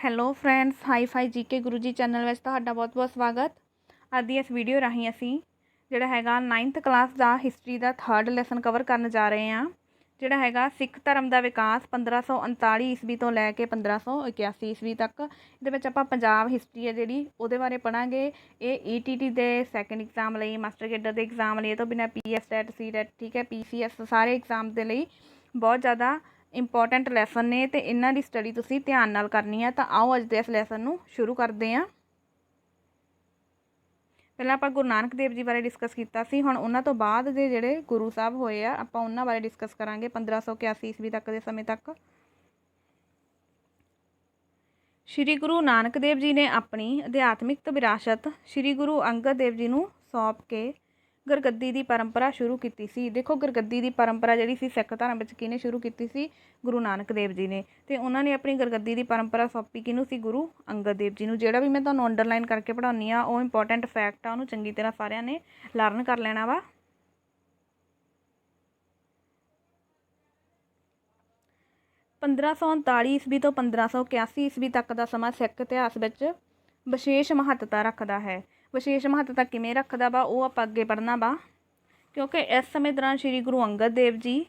Hello friends, hi fi GK Guru ji channel ਵਿੱਚ ਤੁਹਾਡਾ ਬਹੁਤ ਬਹੁਤ ਸਵਾਗਤ। ਅੱਜ ਦੀ ਇਸ ਵੀਡੀਓ ਰਾਹੀਂ ਅਸੀਂ ਜਿਹੜਾ ਹੈਗਾ 9th ਕਲਾਸ ਦਾ ਹਿਸਟਰੀ ਦਾ 3rd ਲੈਸਨ ਕਵਰ ਕਰਨ ਜਾ ਰਹੇ ਹਾਂ, ਜਿਹੜਾ ਹੈਗਾ ਸਿੱਖ ਧਰਮ ਦਾ ਵਿਕਾਸ 1539 ਈਸਵੀ ਤੋਂ ਲੈ ਕੇ 1581 ਈਸਵੀ ਤੱਕ। ਇਹਦੇ ਵਿੱਚ ਆਪਾਂ ਪੰਜਾਬ ਹਿਸਟਰੀ ਹੈ ਜਿਹੜੀ ਉਹਦੇ ਬਾਰੇ ਪੜ੍ਹਾਂਗੇ। ਇਹ ETT ਦੇ ਸੈਕਿੰਡ ਐਗਜ਼ਾਮ ਲਈ, ਮਾਸਟਰ ਕੇਡਰ ਦੇ ਐਗਜ਼ਾਮ ਲਈ, ਇਹ ਤੋਂ ਬਿਨਾਂ PS ਟੈਟ, ਸੀ ਟੈਟ, ਠੀਕ ਹੈ, PCS ਸਾਰੇ ਐਗਜ਼ਾਮ ਦੇ ਲਈ ਬਹੁਤ ਜ਼ਿਆਦਾ ਇੰਪੋਰਟੈਂਟ ਲੈਸਨ ਨੇ ਅਤੇ ਇਹਨਾਂ ਦੀ ਸਟੱਡੀ ਤੁਸੀਂ ਧਿਆਨ ਨਾਲ ਕਰਨੀ ਹੈ। ਤਾਂ ਆਓ ਅੱਜ ਦੇ ਇਸ ਲੈਸਨ ਨੂੰ ਸ਼ੁਰੂ ਕਰਦੇ ਹਾਂ। ਪਹਿਲਾਂ ਆਪਾਂ ਗੁਰੂ ਨਾਨਕ ਦੇਵ ਜੀ ਬਾਰੇ ਡਿਸਕਸ ਕੀਤਾ ਸੀ। ਹੁਣ ਉਹਨਾਂ ਤੋਂ ਬਾਅਦ ਦੇ ਜਿਹੜੇ ਗੁਰੂ ਸਾਹਿਬ ਹੋਏ ਆ ਆਪਾਂ ਉਹਨਾਂ ਬਾਰੇ ਡਿਸਕਸ ਕਰਾਂਗੇ 1581 ਈਸਵੀ ਤੱਕ ਦੇ ਸਮੇਂ ਤੱਕ। ਸ਼੍ਰੀ ਗੁਰੂ ਨਾਨਕ ਦੇਵ ਜੀ ਨੇ ਆਪਣੀ ਅਧਿਆਤਮਿਕ ਵਿਰਾਸਤ ਸ਼੍ਰੀ ਗੁਰੂ ਅੰਗਦ ਦੇਵ ਜੀ ਨੂੰ ਸੌਂਪ ਕੇ ਗੁਰਗੱਦੀ ਦੀ ਪਰੰਪਰਾ ਸ਼ੁਰੂ ਕੀਤੀ ਸੀ। ਦੇਖੋ, ਗੁਰਗੱਦੀ ਦੀ ਪਰੰਪਰਾ ਜਿਹੜੀ ਸੀ ਸਿੱਖ ਧਰਮ ਵਿੱਚ ਕਿਹਨੇ ਸ਼ੁਰੂ ਕੀਤੀ ਸੀ? ਗੁਰੂ ਨਾਨਕ ਦੇਵ ਜੀ ਨੇ। ਅਤੇ ਉਹਨਾਂ ਨੇ ਆਪਣੀ ਗੁਰਗੱਦੀ ਦੀ ਪਰੰਪਰਾ ਸੌਂਪੀ ਕਿਹਨੂੰ ਸੀ? ਗੁਰੂ ਅੰਗਦ ਦੇਵ ਜੀ ਨੂੰ। ਜਿਹੜਾ ਵੀ ਮੈਂ ਤੁਹਾਨੂੰ ਅੰਡਰਲਾਈਨ ਕਰਕੇ ਪੜ੍ਹਾਉਂਦੀ ਹਾਂ ਉਹ ਇੰਪੋਰਟੈਂਟ ਫੈਕਟ ਆ, ਉਹਨੂੰ ਚੰਗੀ ਤਰ੍ਹਾਂ ਸਾਰਿਆਂ ਨੇ ਲਰਨ ਕਰ ਲੈਣਾ ਵਾ। ਪੰਦਰਾਂ ਸੌ 39 ਈਸਵੀ ਤੋਂ 1581 ਈਸਵੀ ਤੱਕ ਦਾ ਸਮਾਂ ਸਿੱਖ ਇਤਿਹਾਸ ਵਿੱਚ ਵਿਸ਼ੇਸ਼ ਮਹੱਤਤਾ ਰੱਖਦਾ ਹੈ। ਵਿਸ਼ੇਸ਼ ਮਹੱਤਤਾ ਕਿਵੇਂ ਰੱਖਦਾ ਵਾ ਉਹ ਆਪਾਂ ਅੱਗੇ ਪੜ੍ਹਨਾ ਵਾ, ਕਿਉਂਕਿ ਇਸ ਸਮੇਂ ਦੌਰਾਨ ਸ਼੍ਰੀ ਗੁਰੂ ਅੰਗਦ ਦੇਵ ਜੀ,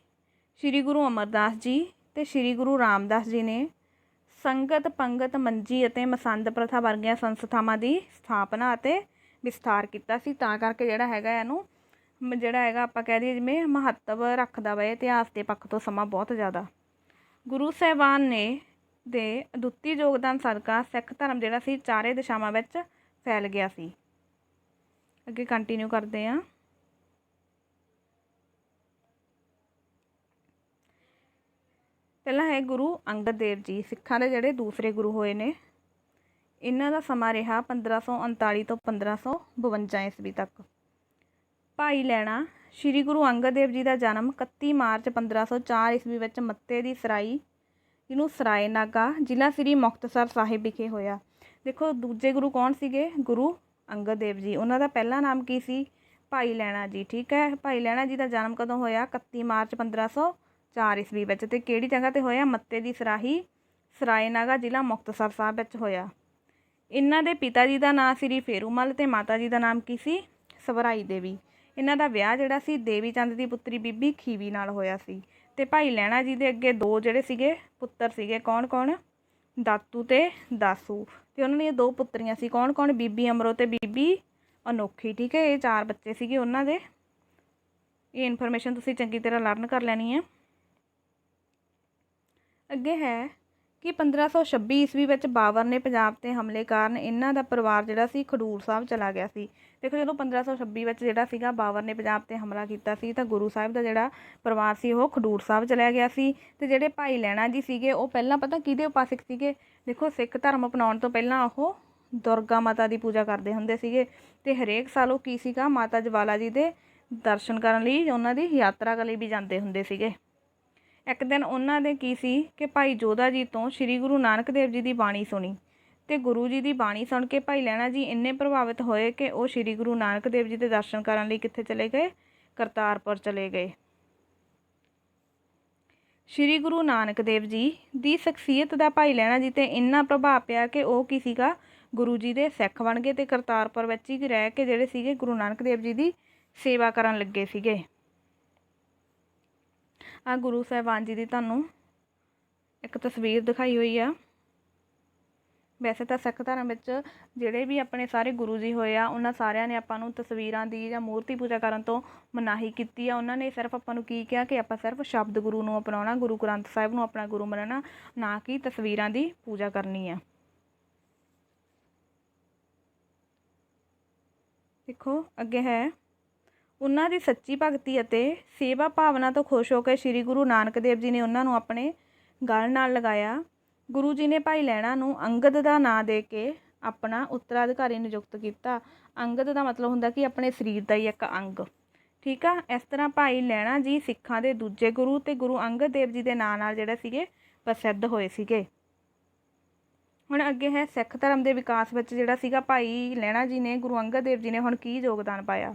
ਸ਼੍ਰੀ ਗੁਰੂ ਅਮਰਦਾਸ ਜੀ ਅਤੇ ਸ਼੍ਰੀ ਗੁਰੂ ਰਾਮਦਾਸ ਜੀ ਨੇ ਸੰਗਤ, ਪੰਗਤ, ਮੰਜੀ ਅਤੇ ਮਸੰਦ ਪ੍ਰਥਾ ਵਰਗੀਆਂ ਸੰਸਥਾਵਾਂ ਦੀ ਸਥਾਪਨਾ ਅਤੇ ਵਿਸਥਾਰ ਕੀਤਾ ਸੀ। ਤਾਂ ਕਰਕੇ ਜਿਹੜਾ ਹੈਗਾ ਇਹਨੂੰ ਜਿਹੜਾ ਹੈਗਾ ਆਪਾਂ ਕਹਿ ਦਈਏ ਜਿਵੇਂ ਮਹੱਤਵ ਰੱਖਦਾ ਵਾ ਇਤਿਹਾਸ ਦੇ ਪੱਖ ਤੋਂ ਸਮਾਂ ਬਹੁਤ ਜ਼ਿਆਦਾ। ਗੁਰੂ ਸਾਹਿਬਾਨ ਨੇ ਦੇ ਅਦੁੱਤੀ ਯੋਗਦਾਨ ਸਦਕਾ ਸਿੱਖ ਧਰਮ ਜਿਹੜਾ ਸੀ ਚਾਰੇ ਦਿਸ਼ਾਵਾਂ ਵਿੱਚ ਫੈਲ ਗਿਆ ਸੀ। ਅੱਗੇ ਕੰਟੀਨਿਊ ਕਰਦੇ ਹਾਂ। ਪਹਿਲਾਂ ਹੈ ਗੁਰੂ ਅੰਗਦ ਦੇਵ ਜੀ, ਸਿੱਖਾਂ ਦੇ ਜਿਹੜੇ ਦੂਸਰੇ ਗੁਰੂ ਹੋਏ ਨੇ। ਇਹਨਾਂ ਦਾ ਸਮਾਂ ਰਿਹਾ 1539 ਤੋਂ 1552 ਈਸਵੀ ਤੱਕ। ਭਾਈ ਲਹਿਣਾ, ਸ਼੍ਰੀ ਗੁਰੂ ਅੰਗਦ ਦੇਵ ਜੀ ਦਾ ਜਨਮ 31 ਮਾਰਚ 1504 ਈਸਵੀ ਵਿੱਚ ਮੱਤੇ ਦੀ ਸਰਾਈ, ਜਿਹਨੂੰ ਸਰਾਏ ਨਾਗਾ, ਜ਼ਿਲ੍ਹਾ ਸ੍ਰੀ ਮੁਕਤਸਰ ਸਾਹਿਬ ਵਿਖੇ ਹੋਇਆ। ਦੇਖੋ, ਦੂਜੇ ਗੁਰੂ ਕੌਣ ਸੀਗੇ? ਗੁਰੂ ਅੰਗਦ ਦੇਵ ਜੀ। ਉਹਨਾਂ ਦਾ ਪਹਿਲਾ ਨਾਮ ਕੀ ਸੀ? ਭਾਈ ਲਹਿਣਾ ਜੀ, ਠੀਕ ਹੈ। ਭਾਈ ਲਹਿਣਾ ਜੀ ਦਾ ਜਨਮ ਕਦੋਂ ਹੋਇਆ? 31 ਮਾਰਚ 1504 ਈਸਵੀ ਵਿੱਚ। ਅਤੇ ਕਿਹੜੀ ਜਗ੍ਹਾ 'ਤੇ ਹੋਇਆ? ਮੱਤੇ ਦੀ ਸਰਾਹੀ, ਸਰਾਏ ਨਾਗਾ, ਜ਼ਿਲ੍ਹਾ ਮੁਕਤਸਰ ਸਾਹਿਬ ਵਿੱਚ ਹੋਇਆ। ਇਹਨਾਂ ਦੇ ਪਿਤਾ ਜੀ ਦਾ ਨਾਂ ਸ੍ਰੀ ਫੇਰੂਮਲ ਅਤੇ ਮਾਤਾ ਜੀ ਦਾ ਨਾਮ ਕੀ ਸੀ? ਸਵਰਾਈ ਦੇਵੀ। ਇਹਨਾਂ ਦਾ ਵਿਆਹ ਜਿਹੜਾ ਸੀ ਦੇਵੀ ਚੰਦ ਦੀ ਪੁੱਤਰੀ ਬੀਬੀ ਖੀਵੀ ਨਾਲ ਹੋਇਆ ਸੀ। ਅਤੇ ਭਾਈ ਲਹਿਣਾ ਜੀ ਦੇ ਅੱਗੇ ਦੋ ਜਿਹੜੇ ਸੀਗੇ ਪੁੱਤਰ ਸੀਗੇ, ਕੌਣ ਕੌਣ? ਦਾਤੂ ਅਤੇ ਦਾਸੂ। ਅਤੇ ਉਹਨਾਂ ਦੀਆਂ ਦੋ ਪੁੱਤਰੀਆਂ ਸੀ, ਕੌਣ ਕੌਣ? ਬੀਬੀ ਅਮਰੋ ਅਤੇ ਬੀਬੀ ਅਨੋਖੀ, ਠੀਕ ਹੈ। ਇਹ 4 ਬੱਚੇ ਸੀਗੇ ਉਹਨਾਂ ਦੇ। ਇਹ ਇਨਫੋਰਮੇਸ਼ਨ ਤੁਸੀਂ ਚੰਗੀ ਤਰ੍ਹਾਂ ਲਰਨ ਕਰ ਲੈਣੀ ਹੈ। ਅੱਗੇ ਹੈ ਕਿ 1526 ਈਸਵੀ ਵਿੱਚ ਬਾਬਰ ਨੇ ਪੰਜਾਬ 'ਤੇ ਹਮਲੇ ਕਾਰਨ ਇਹਨਾਂ ਦਾ ਪਰਿਵਾਰ ਜਿਹੜਾ ਸੀ ਖਡੂਰ ਸਾਹਿਬ ਚਲਾ ਗਿਆ ਸੀ। ਦੇਖੋ, ਜਦੋਂ 1526 ਵਿੱਚ ਜਿਹੜਾ ਸੀਗਾ ਬਾਬਰ ਨੇ ਪੰਜਾਬ 'ਤੇ ਹਮਲਾ ਕੀਤਾ ਸੀ ਤਾਂ ਗੁਰੂ ਸਾਹਿਬ ਦਾ ਜਿਹੜਾ ਪਰਿਵਾਰ ਸੀ ਉਹ ਖਡੂਰ ਸਾਹਿਬ ਚਲਿਆ ਗਿਆ ਸੀ। ਅਤੇ ਜਿਹੜੇ ਭਾਈ ਲਹਿਣਾ ਜੀ ਸੀਗੇ ਉਹ ਪਹਿਲਾਂ ਪਤਾ ਕਿਹਦੇ ਉਪਾਸਕ ਸੀਗੇ? ਦੇਖੋ, ਸਿੱਖ ਧਰਮ ਅਪਣਾਉਣ ਤੋਂ ਪਹਿਲਾਂ ਉਹ ਦੁਰਗਾ ਮਾਤਾ ਦੀ ਪੂਜਾ ਕਰਦੇ ਹੁੰਦੇ ਸੀਗੇ। ਅਤੇ ਹਰੇਕ ਸਾਲ ਉਹ ਕੀ ਸੀਗਾ? ਮਾਤਾ ਜਵਾਲਾ ਜੀ ਦੇ ਦਰਸ਼ਨ ਕਰਨ ਲਈ, ਉਹਨਾਂ ਦੀ ਯਾਤਰਾ ਕਰਨ ਲਈ ਵੀ ਜਾਂਦੇ ਹੁੰਦੇ ਸੀਗੇ। ਇੱਕ ਦਿਨ ਉਹਨਾਂ ਦੇ ਕੀ ਸੀ ਕਿ ਭਾਈ ਜੋਧਾ ਜੀ ਤੋਂ ਸ਼੍ਰੀ ਗੁਰੂ ਨਾਨਕ ਦੇਵ ਜੀ ਦੀ ਬਾਣੀ ਸੁਣੀ ਅਤੇ ਗੁਰੂ ਜੀ ਦੀ ਬਾਣੀ ਸੁਣ ਕੇ ਭਾਈ ਲਹਿਣਾ ਜੀ ਇੰਨੇ ਪ੍ਰਭਾਵਿਤ ਹੋਏ ਕਿ ਉਹ ਸ਼੍ਰੀ ਗੁਰੂ ਨਾਨਕ ਦੇਵ ਜੀ ਦੇ ਦਰਸ਼ਨ ਕਰਨ ਲਈ ਕਿੱਥੇ ਚਲੇ ਗਏ? ਕਰਤਾਰਪੁਰ ਚਲੇ ਗਏ। ਸ਼੍ਰੀ ਗੁਰੂ ਨਾਨਕ ਦੇਵ ਜੀ ਦੀ ਸ਼ਖਸੀਅਤ ਦਾ ਭਾਈ ਲਹਿਣਾ ਜੀ 'ਤੇ ਇੰਨਾ ਪ੍ਰਭਾਵ ਪਿਆ ਕਿ ਉਹ ਕੀ ਸੀਗਾ? ਗੁਰੂ ਜੀ ਦੇ ਸਿੱਖ ਬਣ ਗਏ ਅਤੇ ਕਰਤਾਰਪੁਰ ਵਿੱਚ ਹੀ ਰਹਿ ਕੇ ਜਿਹੜੇ ਸੀਗੇ ਗੁਰੂ ਨਾਨਕ ਦੇਵ ਜੀ ਦੀ ਸੇਵਾ ਕਰਨ ਲੱਗੇ ਸੀਗੇ। ਆਹ ਗੁਰੂ ਸਾਹਿਬਾਨ ਜੀ ਦੀ ਤੁਹਾਨੂੰ ਇੱਕ ਤਸਵੀਰ ਦਿਖਾਈ ਹੋਈ ਆ। ਵੈਸੇ ਤਾਂ ਸਿੱਖ ਧਰਮ ਵਿੱਚ ਜਿਹੜੇ ਵੀ ਆਪਣੇ ਸਾਰੇ ਗੁਰੂ ਜੀ ਹੋਏ ਆ ਉਹਨਾਂ ਸਾਰਿਆਂ ਨੇ ਆਪਾਂ ਨੂੰ ਤਸਵੀਰਾਂ ਦੀ ਜਾਂ ਮੂਰਤੀ ਪੂਜਾ ਕਰਨ ਤੋਂ ਮਨਾਹੀ ਕੀਤੀ ਆ। ਉਹਨਾਂ ਨੇ ਸਿਰਫ ਆਪਾਂ ਨੂੰ ਕੀ ਕਿਹਾ ਕਿ ਆਪਾਂ ਸਿਰਫ ਸ਼ਬਦ ਗੁਰੂ ਨੂੰ ਅਪਣਾਉਣਾ, ਗੁਰੂ ਗ੍ਰੰਥ ਸਾਹਿਬ ਨੂੰ ਆਪਣਾ ਗੁਰੂ ਮੰਨਣਾ, ਨਾ ਕਿ ਤਸਵੀਰਾਂ ਦੀ ਪੂਜਾ ਕਰਨੀ ਆ। ਦੇਖੋ, ਅੱਗੇ ਹੈ ਉਹਨਾਂ ਦੀ ਸੱਚੀ ਭਗਤੀ ਅਤੇ ਸੇਵਾ ਭਾਵਨਾ ਤੋਂ ਖੁਸ਼ ਹੋ ਕੇ ਸ਼੍ਰੀ ਗੁਰੂ ਨਾਨਕ ਦੇਵ ਜੀ ਨੇ ਉਹਨਾਂ ਨੂੰ ਆਪਣੇ ਗਲ ਨਾਲ ਲਗਾਇਆ। ਗੁਰੂ ਜੀ ਨੇ ਭਾਈ ਲਹਿਣਾ ਨੂੰ ਅੰਗਦ ਦਾ ਨਾਂ ਦੇ ਕੇ ਆਪਣਾ ਉੱਤਰਾਧਿਕਾਰੀ ਨਿਯੁਕਤ ਕੀਤਾ। ਅੰਗਦ ਦਾ ਮਤਲਬ ਹੁੰਦਾ ਕਿ ਆਪਣੇ ਸਰੀਰ ਦਾ ਹੀ ਇੱਕ ਅੰਗ, ਠੀਕ ਆ। ਇਸ ਤਰ੍ਹਾਂ ਭਾਈ ਲਹਿਣਾ ਜੀ ਸਿੱਖਾਂ ਦੇ ਦੂਜੇ ਗੁਰੂ ਅਤੇ ਗੁਰੂ ਅੰਗਦ ਦੇਵ ਜੀ ਦੇ ਨਾਂ ਨਾਲ ਜਿਹੜੇ ਸੀਗੇ ਪ੍ਰਸਿੱਧ ਹੋਏ ਸੀਗੇ। ਹੁਣ ਅੱਗੇ ਹੈ ਸਿੱਖ ਧਰਮ ਦੇ ਵਿਕਾਸ ਵਿੱਚ ਜਿਹੜਾ ਸੀਗਾ ਭਾਈ ਲਹਿਣਾ ਜੀ ਨੇ, ਗੁਰੂ ਅੰਗਦ ਦੇਵ ਜੀ ਨੇ ਹੁਣ ਕੀ ਯੋਗਦਾਨ ਪਾਇਆ?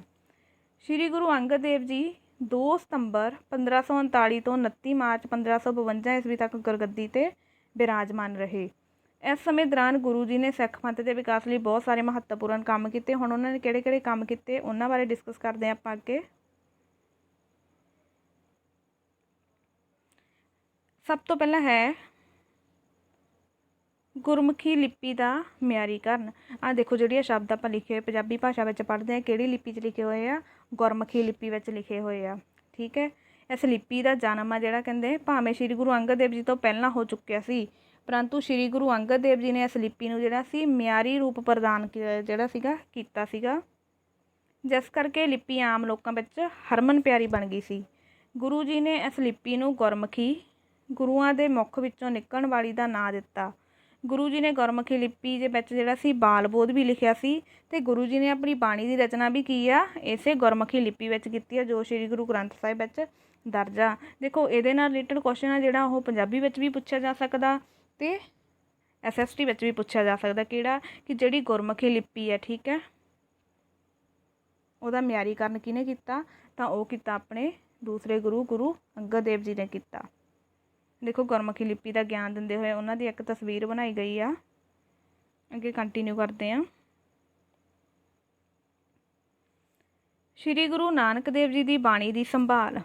ਸ਼੍ਰੀ ਗੁਰੂ ਅੰਗਦ ਦੇਵ ਜੀ 2 ਸਤੰਬਰ 1539 ਤੋਂ 29 ਮਾਰਚ 1552 ਈਸਵੀ ਤੱਕ ਗੁਰਗੱਦੀ 'ਤੇ ਬਿਰਾਜਮਾਨ ਰਹੇ। ਇਸ ਸਮੇਂ ਦੌਰਾਨ ਗੁਰੂ ਜੀ ਨੇ ਸਿੱਖ ਪੰਥ ਦੇ ਵਿਕਾਸ ਲਈ ਬਹੁਤ ਸਾਰੇ ਮਹੱਤਵਪੂਰਨ ਕੰਮ ਕੀਤੇ। ਹੁਣ ਉਹਨਾਂ ਨੇ ਕਿਹੜੇ-ਕਿਹੜੇ ਕੰਮ ਕੀਤੇ ਉਹਨਾਂ ਬਾਰੇ ਡਿਸਕਸ ਕਰਦੇ ਹਾਂ ਆਪਾਂ ਅੱਗੇ। ਸਭ ਤੋਂ ਪਹਿਲਾਂ ਹੈ ਗੁਰਮੁਖੀ ਲਿਪੀ ਦਾ ਮਿਆਰੀਕਰਨ। ਆਹ ਦੇਖੋ ਜਿਹੜੇ ਸ਼ਬਦ ਆਪਾਂ ਲਿਖੇ ਹੋਏ ਪੰਜਾਬੀ ਭਾਸ਼ਾ ਵਿੱਚ ਪੜ੍ਹਦੇ ਹਾਂ, ਕਿਹੜੀ ਲਿਪੀ 'ਚ ਲਿਖੇ ਹੋਏ ਆ? ਗੁਰਮੁਖੀ ਲਿਪੀ ਵਿੱਚ ਲਿਖੇ ਹੋਏ ਆ। ਠੀਕ ਹੈ। ਇਸ ਲਿਪੀ ਦਾ ਜਨਮ ਆ ਜਿਹੜਾ ਕਹਿੰਦੇ ਭਾਵੇਂ ਸ਼੍ਰੀ ਗੁਰੂ ਅੰਗਦ ਦੇਵ ਜੀ ਤੋਂ ਪਹਿਲਾਂ ਹੋ ਚੁੱਕਿਆ ਸੀ, ਪਰੰਤੂ ਸ਼੍ਰੀ ਗੁਰੂ ਅੰਗਦ ਦੇਵ ਜੀ ਨੇ ਇਸ ਲਿਪੀ ਨੂੰ ਜਿਹੜਾ ਸੀ ਮਿਆਰੀ ਰੂਪ ਪ੍ਰਦਾਨ ਜਿਹੜਾ ਸੀਗਾ ਕੀਤਾ ਸੀਗਾ, ਜਿਸ ਕਰਕੇ ਲਿਪੀ ਆਮ ਲੋਕਾਂ ਵਿੱਚ ਹਰਮਨ ਪਿਆਰੀ ਬਣ ਗਈ ਸੀ। ਗੁਰੂ ਜੀ ਨੇ ਇਸ ਲਿਪੀ ਨੂੰ ਗੁਰਮੁਖੀ, ਗੁਰੂਆਂ ਦੇ ਮੁਖ ਵਿੱਚੋਂ ਨਿਕਲਣ ਵਾਲੀ ਦਾ ਨਾਂ ਦਿੱਤਾ। ਗੁਰੂ ਜੀ ਨੇ ਗੁਰਮੁਖੀ ਲਿਪੀ ਦੇ ਵਿੱਚ ਜਿਹੜਾ ਸੀ ਬਾਲ ਬੋਧ ਵੀ ਲਿਖਿਆ ਸੀ, ਅਤੇ ਗੁਰੂ ਜੀ ਨੇ ਆਪਣੀ ਬਾਣੀ ਦੀ ਰਚਨਾ ਵੀ ਕੀ ਆ ਇਸੇ ਗੁਰਮੁਖੀ ਲਿਪੀ ਵਿੱਚ ਕੀਤੀ ਆ, ਜੋ ਸ਼੍ਰੀ ਗੁਰੂ ਗ੍ਰੰਥ ਸਾਹਿਬ ਵਿੱਚ ਦਰਜ ਆ। ਦੇਖੋ ਇਹਦੇ ਨਾਲ ਰਿਲੇਟਡ ਕੁਐਸਚਨ ਆ ਜਿਹੜਾ ਉਹ ਪੰਜਾਬੀ ਵਿੱਚ ਵੀ ਪੁੱਛਿਆ ਜਾ ਸਕਦਾ ਅਤੇ SST ਵਿੱਚ ਵੀ ਪੁੱਛਿਆ ਜਾ ਸਕਦਾ। ਕਿਹੜਾ? ਕਿ ਜਿਹੜੀ ਗੁਰਮੁਖੀ ਲਿਪੀ ਹੈ, ਠੀਕ ਹੈ, ਉਹਦਾ ਮਿਆਰੀਕਰਨ ਕਿਹਨੇ ਕੀਤਾ? ਤਾਂ ਉਹ ਕੀਤਾ ਆਪਣੇ ਦੂਸਰੇ ਗੁਰੂ ਅੰਗਦ ਦੇਵ ਜੀ ਨੇ ਕੀਤਾ। ਦੇਖੋ ਗੁਰਮੁਖੀ ਲਿਪੀ ਦਾ ਗਿਆਨ ਦਿੰਦੇ ਹੋਏ ਉਹਨਾਂ ਦੀ ਇੱਕ ਤਸਵੀਰ ਬਣਾਈ ਗਈ ਆ। ਅੱਗੇ ਕੰਟੀਨਿਊ ਕਰਦੇ ਹਾਂ। ਸ਼੍ਰੀ ਗੁਰੂ ਨਾਨਕ ਦੇਵ ਜੀ ਦੀ ਬਾਣੀ ਦੀ ਸੰਭਾਲ।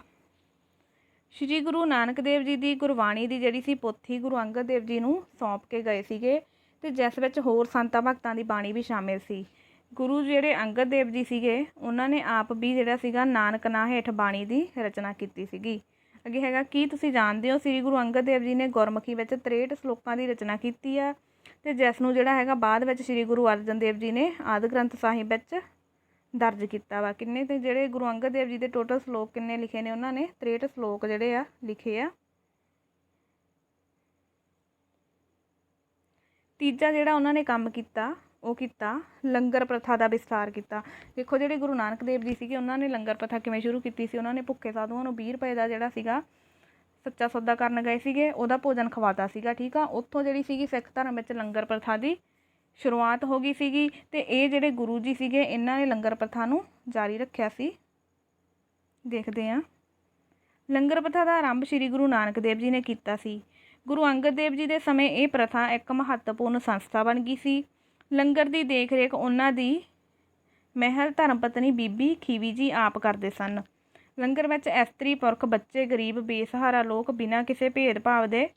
ਸ਼੍ਰੀ ਗੁਰੂ ਨਾਨਕ ਦੇਵ ਜੀ ਦੀ ਗੁਰਬਾਣੀ ਦੀ ਜਿਹੜੀ ਸੀ ਪੋਥੀ ਗੁਰੂ ਅੰਗਦ ਦੇਵ ਜੀ ਨੂੰ ਸੌਂਪ ਕੇ ਗਏ ਸੀਗੇ, ਅਤੇ ਜਿਸ ਵਿੱਚ ਹੋਰ ਸੰਤਾਂ ਭਗਤਾਂ ਦੀ ਬਾਣੀ ਵੀ ਸ਼ਾਮਿਲ ਸੀ। ਗੁਰੂ ਜਿਹੜੇ ਅੰਗਦ ਦੇਵ ਜੀ ਸੀਗੇ ਉਹਨਾਂ ਨੇ ਆਪ ਵੀ ਜਿਹੜਾ ਸੀਗਾ ਨਾਨਕ ਨਾਂ ਹੇਠ ਬਾਣੀ ਦੀ ਰਚਨਾ ਕੀਤੀ ਸੀਗੀ। ਅੱਗੇ ਹੈਗਾ ਕੀ ਤੁਸੀਂ ਜਾਣਦੇ ਹੋ ਸ੍ਰੀ ਗੁਰੂ ਅੰਗਦ ਦੇਵ ਜੀ ਨੇ ਗੁਰਮੁਖੀ ਵਿੱਚ 63 ਸਲੋਕਾਂ ਦੀ ਰਚਨਾ ਕੀਤੀ ਆ, ਅਤੇ ਜਿਸ ਨੂੰ ਜਿਹੜਾ ਹੈਗਾ ਬਾਅਦ ਵਿੱਚ ਸ਼੍ਰੀ ਗੁਰੂ ਅਰਜਨ ਦੇਵ ਜੀ ਨੇ ਆਦਿ ਗ੍ਰੰਥ ਸਾਹਿਬ ਵਿੱਚ ਦਰਜ ਕੀਤਾ ਵਾ। ਕਿੰਨੇ? ਤੇ ਜਿਹੜੇ ਗੁਰੂ ਅੰਗਦ ਦੇਵ ਜੀ ਦੇ ਟੋਟਲ ਸਲੋਕ ਕਿੰਨੇ ਲਿਖੇ ਨੇ? ਉਹਨਾਂ ਨੇ 63 ਸਲੋਕ ਜਿਹੜੇ ਆ ਲਿਖੇ ਆ। ਤੀਜਾ ਜਿਹੜਾ ਉਹਨਾਂ ਨੇ ਕੰਮ ਕੀਤਾ ਉਹ ਕੀਤਾ ਲੰਗਰ ਪ੍ਰਥਾ ਦਾ ਵਿਸਥਾਰ ਕੀਤਾ। ਦੇਖੋ ਜਿਹੜੇ ਗੁਰੂ ਨਾਨਕ ਦੇਵ ਜੀ ਸੀਗੇ ਉਹਨਾਂ ਨੇ ਲੰਗਰ ਪ੍ਰਥਾ ਕਿਵੇਂ ਸ਼ੁਰੂ ਕੀਤੀ ਸੀ? ਉਹਨਾਂ ਨੇ ਭੁੱਖੇ ਸਾਧੂਆਂ ਨੂੰ 20 ਰੁਪਏ ਦਾ ਜਿਹੜਾ ਸੀਗਾ ਸੱਚਾ ਸੌਦਾ ਕਰਨ ਗਏ ਸੀਗੇ, ਉਹਦਾ ਭੋਜਨ ਖਵਾਤਾ ਸੀਗਾ। ਠੀਕ ਆ। ਉੱਥੋਂ ਜਿਹੜੀ ਸੀਗੀ ਸਿੱਖ ਧਰਮ ਵਿੱਚ ਲੰਗਰ ਪ੍ਰਥਾ ਦੀ ਸ਼ੁਰੂਆਤ ਹੋ ਗਈ ਸੀਗੀ, ਅਤੇ ਇਹ ਜਿਹੜੇ ਗੁਰੂ ਜੀ ਸੀਗੇ ਇਹਨਾਂ ਨੇ ਲੰਗਰ ਪ੍ਰਥਾ ਨੂੰ ਜਾਰੀ ਰੱਖਿਆ ਸੀ। ਦੇਖਦੇ ਹਾਂ। ਲੰਗਰ ਪ੍ਰਥਾ ਦਾ ਆਰੰਭ ਸ਼੍ਰੀ ਗੁਰੂ ਨਾਨਕ ਦੇਵ ਜੀ ਨੇ ਕੀਤਾ ਸੀ। ਗੁਰੂ ਅੰਗਦ ਦੇਵ ਜੀ ਦੇ ਸਮੇਂ ਇਹ ਪ੍ਰਥਾ ਇੱਕ ਮਹੱਤਵਪੂਰਨ ਸੰਸਥਾ ਬਣ ਗਈ ਸੀ। ਲੰਗਰ ਦੀ ਦੇਖ ਰੇਖ ਉਹਨਾਂ ਦੀ ਮਹਿਲ ਧਰਮ ਪਤਨੀ ਬੀਬੀ ਖੀਵੀ ਜੀ ਆਪ ਕਰਦੇ ਸਨ। ਲੰਗਰ ਵਿੱਚ ਇਸਤਰੀ ਪੁਰਖ ਬੱਚੇ ਗਰੀਬ ਬੇਸਹਾਰਾ ਲੋਕ ਬਿਨਾਂ ਕਿਸੇ ਭੇਦਭਾਵ ਦੇ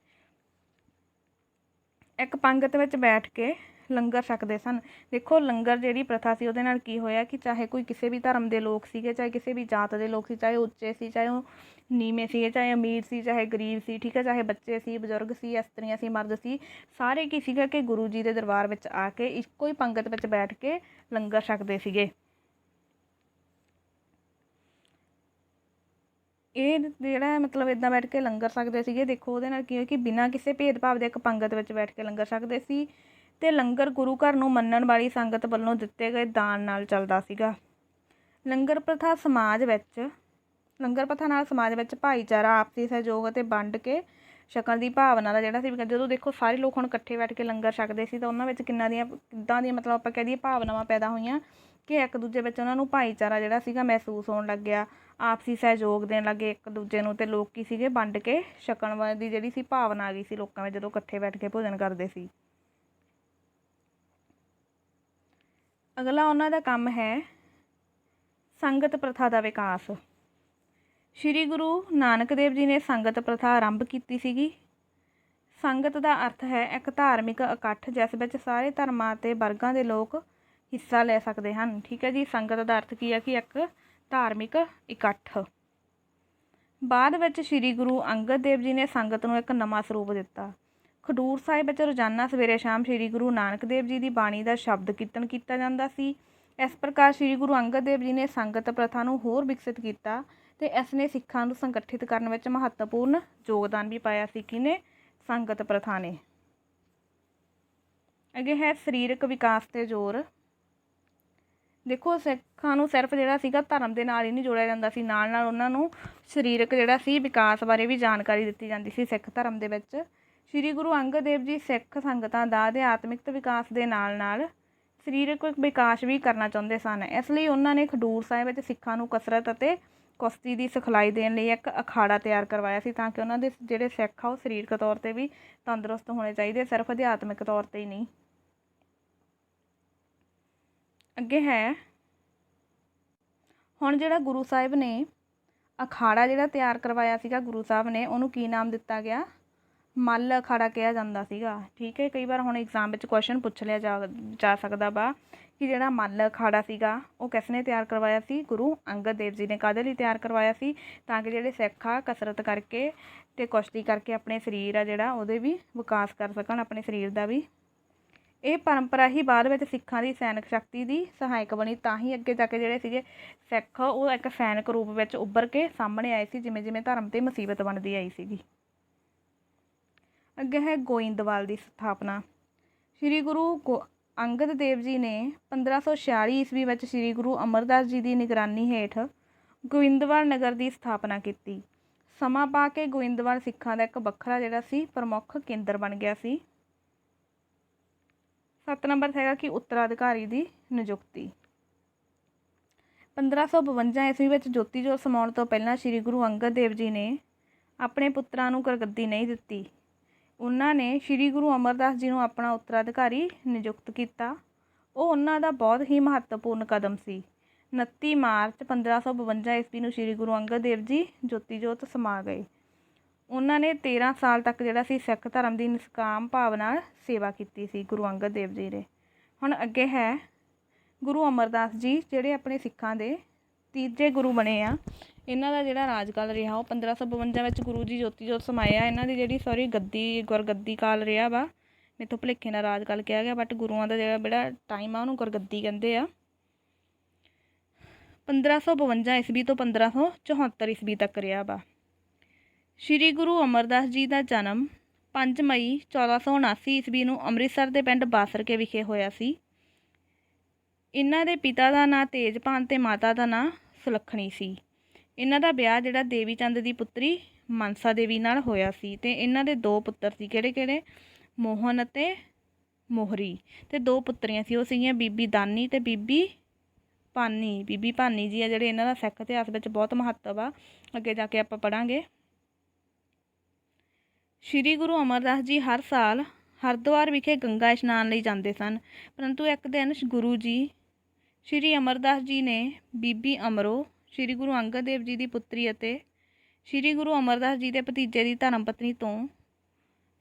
ਇੱਕ ਪੰਗਤ ਵਿੱਚ ਬੈਠ ਕੇ ਲੰਗਰ ਛਕਦੇ ਸਨ। ਦੇਖੋ ਲੰਗਰ ਜਿਹੜੀ ਪ੍ਰਥਾ ਸੀ ਉਹਦੇ ਨਾਲ ਕੀ ਹੋਇਆ ਕਿ ਚਾਹੇ ਕੋਈ ਕਿਸੇ ਵੀ ਧਰਮ ਦੇ ਲੋਕ ਸੀਗੇ, ਚਾਹੇ ਕਿਸੇ ਵੀ ਜਾਤ ਦੇ ਲੋਕ ਸੀ, ਚਾਹੇ ਉੱਚੇ ਸੀ, ਚਾਹੇ ਉਹ ਨੀਵੇਂ ਸੀਗੇ, ਚਾਹੇ ਅਮੀਰ ਸੀ, ਚਾਹੇ ਗਰੀਬ ਸੀ, ਠੀਕ ਹੈ, ਚਾਹੇ ਬੱਚੇ ਸੀ, ਬਜ਼ੁਰਗ ਸੀ, ਇਸਤਰੀਆਂ ਸੀ, ਮਰਦ ਸੀ, ਸਾਰੇ ਕੀ ਸੀਗਾ ਕਿ ਗੁਰੂ ਜੀ ਦੇ ਦਰਬਾਰ ਵਿੱਚ ਆ ਕੇ ਇੱਕੋ ਹੀ ਪੰਗਤ ਵਿੱਚ ਬੈਠ ਕੇ ਲੰਗਰ ਛਕਦੇ ਸੀਗੇ। ਇਹ ਜਿਹੜਾ ਮਤਲਬ ਇੱਦਾਂ ਬੈਠ ਕੇ ਲੰਗਰ ਛਕਦੇ ਸੀਗੇ, ਦੇਖੋ ਉਹਦੇ ਨਾਲ ਕੀ ਹੋਇਆ ਕਿ ਬਿਨਾਂ ਕਿਸੇ ਭੇਦਭਾਵ ਦੇ ਇੱਕ ਪੰਗਤ ਵਿੱਚ ਬੈਠ ਕੇ ਲੰਗਰ ਛਕਦੇ ਸੀ, ਅਤੇ ਲੰਗਰ ਗੁਰੂ ਘਰ ਨੂੰ ਮੰਨਣ ਵਾਲੀ ਸੰਗਤ ਵੱਲੋਂ ਦਿੱਤੇ ਗਏ ਦਾਨ ਨਾਲ ਚੱਲਦਾ ਸੀਗਾ। ਲੰਗਰ ਪ੍ਰਥਾ ਨਾਲ ਸਮਾਜ ਵਿੱਚ ਭਾਈਚਾਰਾ, ਆਪਸੀ ਸਹਿਯੋਗ ਅਤੇ ਵੰਡ ਕੇ ਛਕਣ ਦੀ ਭਾਵਨਾ ਦਾ ਜਿਹੜਾ ਸੀ, ਜਦੋਂ ਦੇਖੋ ਸਾਰੇ ਲੋਕ ਹੁਣ ਇਕੱਠੇ ਬੈਠ ਕੇ ਲੰਗਰ ਛਕਦੇ ਸੀ ਤਾਂ ਉਹਨਾਂ ਵਿੱਚ ਕਿੱਦਾਂ ਦੀਆਂ ਮਤਲਬ ਆਪਾਂ ਕਹਿ ਦਈਏ ਭਾਵਨਾਵਾਂ ਪੈਦਾ ਹੋਈਆਂ ਕਿ ਇੱਕ ਦੂਜੇ ਵਿੱਚ ਉਹਨਾਂ ਨੂੰ ਭਾਈਚਾਰਾ ਜਿਹੜਾ ਸੀਗਾ ਮਹਿਸੂਸ ਹੋਣ ਲੱਗ ਗਿਆ, ਆਪਸੀ ਸਹਿਯੋਗ ਦੇਣ ਲੱਗੇ ਇੱਕ ਦੂਜੇ ਨੂੰ, ਅਤੇ ਲੋਕ ਕੀ ਸੀਗੇ ਵੰਡ ਕੇ ਛਕਣ ਦੀ ਜਿਹੜੀ ਸੀ ਭਾਵਨਾ ਆ ਗਈ ਸੀ ਲੋਕਾਂ ਵਿੱਚ ਜਦੋਂ ਇਕੱਠੇ ਬੈਠ ਕੇ ਭੋਜਨ ਕਰਦੇ ਸੀ। ਅਗਲਾ ਉਹਨਾਂ ਦਾ ਕੰਮ ਹੈ ਸੰਗਤ ਪ੍ਰਥਾ ਦਾ ਵਿਕਾਸ। ਸ਼੍ਰੀ ਗੁਰੂ ਨਾਨਕ ਦੇਵ ਜੀ ਨੇ ਸੰਗਤ ਪ੍ਰਥਾ ਆਰੰਭ ਕੀਤੀ ਸੀਗੀ। ਸੰਗਤ ਦਾ ਅਰਥ ਹੈ ਇੱਕ ਧਾਰਮਿਕ ਇਕੱਠ ਜਿਸ ਵਿੱਚ ਸਾਰੇ ਧਰਮਾਂ ਅਤੇ ਵਰਗਾਂ ਦੇ ਲੋਕ ਹਿੱਸਾ ਲੈ ਸਕਦੇ ਹਨ। ਠੀਕ ਹੈ ਜੀ। ਸੰਗਤ ਦਾ ਅਰਥ ਕੀ ਹੈ ਕਿ ਇੱਕ ਧਾਰਮਿਕ ਇਕੱਠ। ਬਾਅਦ ਵਿੱਚ ਸ਼੍ਰੀ ਗੁਰੂ ਅੰਗਦ ਦੇਵ ਜੀ ਨੇ ਸੰਗਤ ਨੂੰ ਇੱਕ ਨਵਾਂ ਸਰੂਪ ਦਿੱਤਾ। ਖਡੂਰ ਸਾਹਿਬ ਵਿੱਚ ਰੋਜ਼ਾਨਾ ਸਵੇਰੇ ਸ਼ਾਮ ਸ਼੍ਰੀ ਗੁਰੂ ਨਾਨਕ ਦੇਵ ਜੀ ਦੀ ਬਾਣੀ ਦਾ ਸ਼ਬਦ ਕੀਰਤਨ ਕੀਤਾ ਜਾਂਦਾ ਸੀ। ਇਸ ਪ੍ਰਕਾਰ ਸ਼੍ਰੀ ਗੁਰੂ ਅੰਗਦ ਦੇਵ ਜੀ ਨੇ ਸੰਗਤ ਪ੍ਰਥਾ ਨੂੰ ਹੋਰ ਵਿਕਸਿਤ ਕੀਤਾ, ਅਤੇ ਇਸ ਨੇ ਸਿੱਖਾਂ ਨੂੰ ਸੰਗਠਿਤ ਕਰਨ ਵਿੱਚ ਮਹੱਤਵਪੂਰਨ ਯੋਗਦਾਨ ਵੀ ਪਾਇਆ ਸੀ। ਕਿਹਨੇ? ਸੰਗਤ ਪ੍ਰਥਾ ਨੇ। ਅੱਗੇ ਹੈ ਸਰੀਰਕ ਵਿਕਾਸ 'ਤੇ ਜ਼ੋਰ। ਦੇਖੋ ਸਿੱਖਾਂ ਨੂੰ ਸਿਰਫ ਜਿਹੜਾ ਸੀਗਾ ਧਰਮ ਦੇ ਨਾਲ ਹੀ ਨਹੀਂ ਜੋੜਿਆ ਜਾਂਦਾ ਸੀ, ਨਾਲ ਨਾਲ ਉਹਨਾਂ ਨੂੰ ਸਰੀਰਕ ਜਿਹੜਾ ਸੀ ਵਿਕਾਸ ਬਾਰੇ ਵੀ ਜਾਣਕਾਰੀ ਦਿੱਤੀ ਜਾਂਦੀ ਸੀ ਸਿੱਖ ਧਰਮ ਦੇ ਵਿੱਚ। ਸ਼੍ਰੀ ਗੁਰੂ ਅੰਗਦ ਦੇਵ ਜੀ ਸਿੱਖ ਸੰਗਤਾਂ ਦਾ ਅਧਿਆਤਮਿਕ ਵਿਕਾਸ ਦੇ ਨਾਲ ਨਾਲ ਸਰੀਰਕ ਵਿਕਾਸ ਵੀ ਕਰਨਾ ਚਾਹੁੰਦੇ ਸਨ। ਇਸ ਲਈ ਉਹਨਾਂ ਨੇ ਖਡੂਰ ਸਾਹਿਬ ਵਿੱਚ ਸਿੱਖਾਂ ਨੂੰ ਕਸਰਤ ਅਤੇ ਕੁਸ਼ਤੀ ਦੀ ਸਿਖਲਾਈ ਦੇਣ ਲਈ ਇੱਕ ਅਖਾੜਾ ਤਿਆਰ ਕਰਵਾਇਆ ਸੀ ਤਾਂ ਕਿ ਉਹਨਾਂ ਦੇ ਜਿਹੜੇ ਸਿੱਖ ਆ ਉਹ ਸਰੀਰਕ ਤੌਰ 'ਤੇ ਵੀ ਤੰਦਰੁਸਤ ਹੋਣੇ ਚਾਹੀਦੇ, ਸਿਰਫ ਅਧਿਆਤਮਿਕ ਤੌਰ 'ਤੇ ਹੀ ਨਹੀਂ। ਅੱਗੇ ਹੈ ਹੁਣ ਜਿਹੜਾ ਗੁਰੂ ਸਾਹਿਬ ਨੇ ਅਖਾੜਾ ਜਿਹੜਾ ਤਿਆਰ ਕਰਵਾਇਆ ਸੀਗਾ ਗੁਰੂ ਸਾਹਿਬ ਨੇ, ਉਹਨੂੰ ਕੀ ਨਾਮ ਦਿੱਤਾ ਗਿਆ? ਮੱਲ ਅਖਾੜਾ ਕਿਹਾ ਜਾਂਦਾ ਸੀਗਾ। ਠੀਕ ਹੈ, ਕਈ ਵਾਰ ਹੁਣ ਐਗਜ਼ਾਮ ਵਿੱਚ ਕੁਐਸਚਨ ਪੁੱਛ ਲਿਆ ਜਾ ਸਕਦਾ ਵਾ ਕਿ ਜਿਹੜਾ ਮੱਲ ਅਖਾੜਾ ਸੀਗਾ ਉਹ ਕਿਸ ਨੇ ਤਿਆਰ ਕਰਵਾਇਆ ਸੀ? ਗੁਰੂ ਅੰਗਦ ਦੇਵ ਜੀ ਨੇ। ਕਾਹਦੇ ਲਈ ਤਿਆਰ ਕਰਵਾਇਆ ਸੀ? ਤਾਂ ਕਿ ਜਿਹੜੇ ਸਿੱਖ ਆ ਕਸਰਤ ਕਰਕੇ ਅਤੇ ਕੁਸ਼ਤੀ ਕਰਕੇ ਆਪਣੇ ਸਰੀਰ ਆ ਜਿਹੜਾ ਉਹਦੇ ਵੀ ਵਿਕਾਸ ਕਰ ਸਕਣ, ਆਪਣੇ ਸਰੀਰ ਦਾ ਵੀ। ਇਹ ਪਰੰਪਰਾ ਹੀ ਬਾਅਦ ਵਿੱਚ ਸਿੱਖਾਂ ਦੀ ਸੈਨਿਕ ਸ਼ਕਤੀ ਦੀ ਸਹਾਇਕ ਬਣੀ, ਤਾਂ ਹੀ ਅੱਗੇ ਜਾ ਕੇ ਜਿਹੜੇ ਸੀਗੇ ਸਿੱਖ ਉਹ ਇੱਕ ਸੈਨਿਕ ਰੂਪ ਵਿੱਚ ਉੱਭਰ ਕੇ ਸਾਹਮਣੇ ਆਏ ਸੀ, ਜਿਵੇਂ ਜਿਵੇਂ ਧਰਮ 'ਤੇ ਮੁਸੀਬਤ ਬਣਦੀ ਆਈ ਸੀਗੀ। ਅੱਗੇ ਹੈ ਗੋਇੰਦਵਾਲ ਦੀ ਸਥਾਪਨਾ। ਸ਼੍ਰੀ ਗੁਰੂ ਅੰਗਦ ਦੇਵ ਜੀ ਨੇ 1546 ਈਸਵੀ ਵਿੱਚ ਸ਼੍ਰੀ ਗੁਰੂ ਅਮਰਦਾਸ ਜੀ ਦੀ ਨਿਗਰਾਨੀ ਹੇਠ ਗੋਇੰਦਵਾਲ ਨਗਰ ਦੀ ਸਥਾਪਨਾ ਕੀਤੀ। ਸਮਾਂ ਪਾ ਕੇ ਗੋਇੰਦਵਾਲ ਸਿੱਖਾਂ ਦਾ ਇੱਕ ਵੱਖਰਾ ਜਿਹੜਾ ਸੀ ਪ੍ਰਮੁੱਖ ਕੇਂਦਰ ਬਣ ਗਿਆ ਸੀ। 7 ਨੰਬਰ 'ਤੇ ਹੈਗਾ ਕਿ ਉੱਤਰਾਧਿਕਾਰੀ ਦੀ ਨਿਯੁਕਤੀ। 1552 ਈਸਵੀ ਵਿੱਚ ਜੋਤੀ ਜੋਤ ਸਮਾਉਣ ਤੋਂ ਪਹਿਲਾਂ ਸ਼੍ਰੀ ਗੁਰੂ ਅੰਗਦ ਦੇਵ ਜੀ ਨੇ ਆਪਣੇ ਪੁੱਤਰਾਂ ਨੂੰ ਗੁਰਗੱਦੀ ਨਹੀਂ ਦਿੱਤੀ। ਉਹਨਾਂ ਨੇ ਸ਼੍ਰੀ ਗੁਰੂ ਅਮਰਦਾਸ ਜੀ ਨੂੰ ਆਪਣਾ ਉੱਤਰਾਧਿਕਾਰੀ ਨਿਯੁਕਤ ਕੀਤਾ। ਉਹ ਉਹਨਾਂ ਦਾ ਬਹੁਤ ਹੀ ਮਹੱਤਵਪੂਰਨ ਕਦਮ ਸੀ। 29 ਮਾਰਚ 1552 ਈਸਵੀ ਨੂੰ ਸ਼੍ਰੀ ਗੁਰੂ ਅੰਗਦ ਦੇਵ ਜੀ ਜੋਤੀ ਜੋਤ ਸਮਾ ਗਏ। ਉਹਨਾਂ ਨੇ 13 ਸਾਲ ਤੱਕ ਜਿਹੜਾ ਸੀ ਸਿੱਖ ਧਰਮ ਦੀ ਨਿਸ਼ਕਾਮ ਭਾਵ ਨਾਲ ਸੇਵਾ ਕੀਤੀ ਸੀ ਗੁਰੂ ਅੰਗਦ ਦੇਵ ਜੀ ਨੇ। ਹੁਣ ਅੱਗੇ ਹੈ ਗੁਰੂ ਅਮਰਦਾਸ ਜੀ, ਜਿਹੜੇ ਆਪਣੇ ਸਿੱਖਾਂ ਦੇ ਤੀਜੇ ਗੁਰੂ ਬਣੇ ਆ। ਇਹਨਾਂ ਦਾ ਜਿਹੜਾ ਰਾਜਕਾਲ ਰਿਹਾ ਉਹ 1552 ਵਿੱਚ ਗੁਰੂ ਜੀ ਜੋਤੀ ਜੋਤ ਸਮਾਏ ਆ। ਇਹਨਾਂ ਦੀ ਜਿਹੜੀ ਗੱਦੀ ਗੁਰਗੱਦੀ ਕਾਲ ਰਿਹਾ ਵਾ, ਮੈਥੋਂ ਭੁਲੇਖੇ ਨਾਲ ਰਾਜਕਾਲ ਕਿਹਾ ਗਿਆ, ਬਟ ਗੁਰੂਆਂ ਦਾ ਜਿਹੜਾ ਟਾਈਮ ਆ ਉਹਨੂੰ ਗੁਰਗੱਦੀ ਕਹਿੰਦੇ ਆ। 1552 ਈਸਵੀ ਤੋਂ 1574 ਈਸਵੀ ਤੱਕ ਰਿਹਾ ਵਾ। ਸ਼੍ਰੀ ਗੁਰੂ ਅਮਰਦਾਸ ਜੀ ਦਾ ਜਨਮ 5 ਮਈ 1479 ਈਸਵੀ ਨੂੰ ਅੰਮ੍ਰਿਤਸਰ ਦੇ ਪਿੰਡ ਬਾਸਰਕੇ ਵਿਖੇ ਹੋਇਆ ਸੀ। ਇਹਨਾਂ ਦੇ ਪਿਤਾ ਦਾ ਨਾਂ ਤੇਜਭਾਨ ਅਤੇ ਮਾਤਾ ਦਾ ਨਾਂ ਸੁਲੱਖਣੀ ਸੀ। ਇਹਨਾਂ ਦਾ ਵਿਆਹ ਜਿਹੜਾ ਦੇਵੀ ਚੰਦ ਦੀ ਪੁੱਤਰੀ ਮਨਸਾ ਦੇਵੀ ਨਾਲ ਹੋਇਆ ਸੀ ਅਤੇ ਇਹਨਾਂ ਦੇ 2 ਪੁੱਤਰ ਸੀ। ਕਿਹੜੇ? ਮੋਹਨ ਅਤੇ ਮੋਹਰੀ, ਅਤੇ 2 ਪੁੱਤਰੀਆਂ ਸੀ, ਉਹ ਸੀਗੀਆਂ ਬੀਬੀ ਦਾਨੀ ਅਤੇ ਬੀਬੀ ਭਾਨੀ। ਬੀਬੀ ਭਾਨੀ ਜੀ ਆ ਜਿਹੜੇ, ਇਹਨਾਂ ਦਾ ਸਿੱਖ ਇਤਿਹਾਸ ਵਿੱਚ ਬਹੁਤ ਮਹੱਤਵ ਆ, ਅੱਗੇ ਜਾ ਕੇ ਆਪਾਂ ਪੜ੍ਹਾਂਗੇ। ਸ਼੍ਰੀ ਗੁਰੂ ਅਮਰਦਾਸ ਜੀ ਹਰ ਸਾਲ ਹਰਿਦੁਆਰ ਵਿਖੇ ਗੰਗਾ ਇਸ਼ਨਾਨ ਲਈ ਜਾਂਦੇ ਸਨ, ਪਰੰਤੂ ਇੱਕ ਦਿਨ ਗੁਰੂ ਜੀ ਸ਼੍ਰੀ ਅਮਰਦਾਸ ਜੀ ਨੇ ਬੀਬੀ ਅਮਰੋ, ਸ਼੍ਰੀ ਗੁਰੂ ਅੰਗਦ ਦੇਵ ਜੀ ਦੀ ਪੁੱਤਰੀ ਅਤੇ ਸ਼੍ਰੀ ਗੁਰੂ ਅਮਰਦਾਸ ਜੀ ਦੇ ਭਤੀਜੇ ਦੀ ਧਰਮ ਪਤਨੀ ਤੋਂ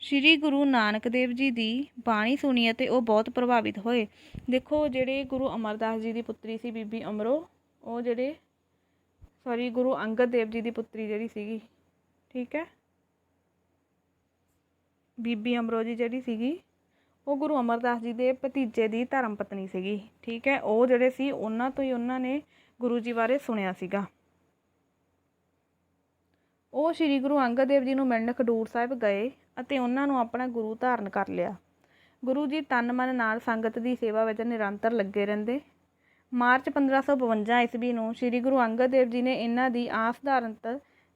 ਸ਼੍ਰੀ ਗੁਰੂ ਨਾਨਕ ਦੇਵ ਜੀ ਦੀ ਬਾਣੀ ਸੁਣੀ ਅਤੇ ਉਹ ਬਹੁਤ ਪ੍ਰਭਾਵਿਤ ਹੋਏ। ਦੇਖੋ, ਜਿਹੜੇ ਗੁਰੂ ਅਮਰਦਾਸ ਜੀ ਦੀ ਪੁੱਤਰੀ ਸੀ ਬੀਬੀ ਅਮਰੋ, ਉਹ ਗੁਰੂ ਅੰਗਦ ਦੇਵ ਜੀ ਦੀ ਪੁੱਤਰੀ ਜਿਹੜੀ ਸੀਗੀ, ਠੀਕ ਹੈ, ਬੀਬੀ ਅਮਰੋ ਜੀ ਜਿਹੜੀ ਸੀਗੀ ਉਹ ਗੁਰੂ ਅਮਰਦਾਸ ਜੀ ਦੇ ਭਤੀਜੇ ਦੀ ਧਰਮ ਪਤਨੀ ਸੀਗੀ। ਠੀਕ ਹੈ, ਉਹ ਜਿਹੜੇ ਸੀ ਉਹਨਾਂ ਤੋਂ ਹੀ ਉਹਨਾਂ ਨੇ ਗੁਰੂ ਜੀ ਬਾਰੇ ਸੁਣਿਆ ਸੀਗਾ। ਉਹ ਸ਼੍ਰੀ ਗੁਰੂ ਅੰਗਦ ਦੇਵ ਜੀ ਨੂੰ ਮਿਲਣ ਖਡੂਰ ਸਾਹਿਬ ਗਏ ਅਤੇ ਉਹਨਾਂ ਨੂੰ ਆਪਣਾ ਗੁਰੂ ਧਾਰਨ ਕਰ ਲਿਆ। ਗੁਰੂ ਜੀ ਤਨ ਮਨ ਨਾਲ ਸੰਗਤ ਦੀ ਸੇਵਾ ਵਿੱਚ ਨਿਰੰਤਰ ਲੱਗੇ ਰਹਿੰਦੇ। ਮਾਰਚ 1552 ਈਸਵੀ ਨੂੰ ਸ਼੍ਰੀ ਗੁਰੂ ਅੰਗਦ ਦੇਵ ਜੀ ਨੇ ਇਹਨਾਂ ਦੀ ਅਸਾਧਾਰਨਤ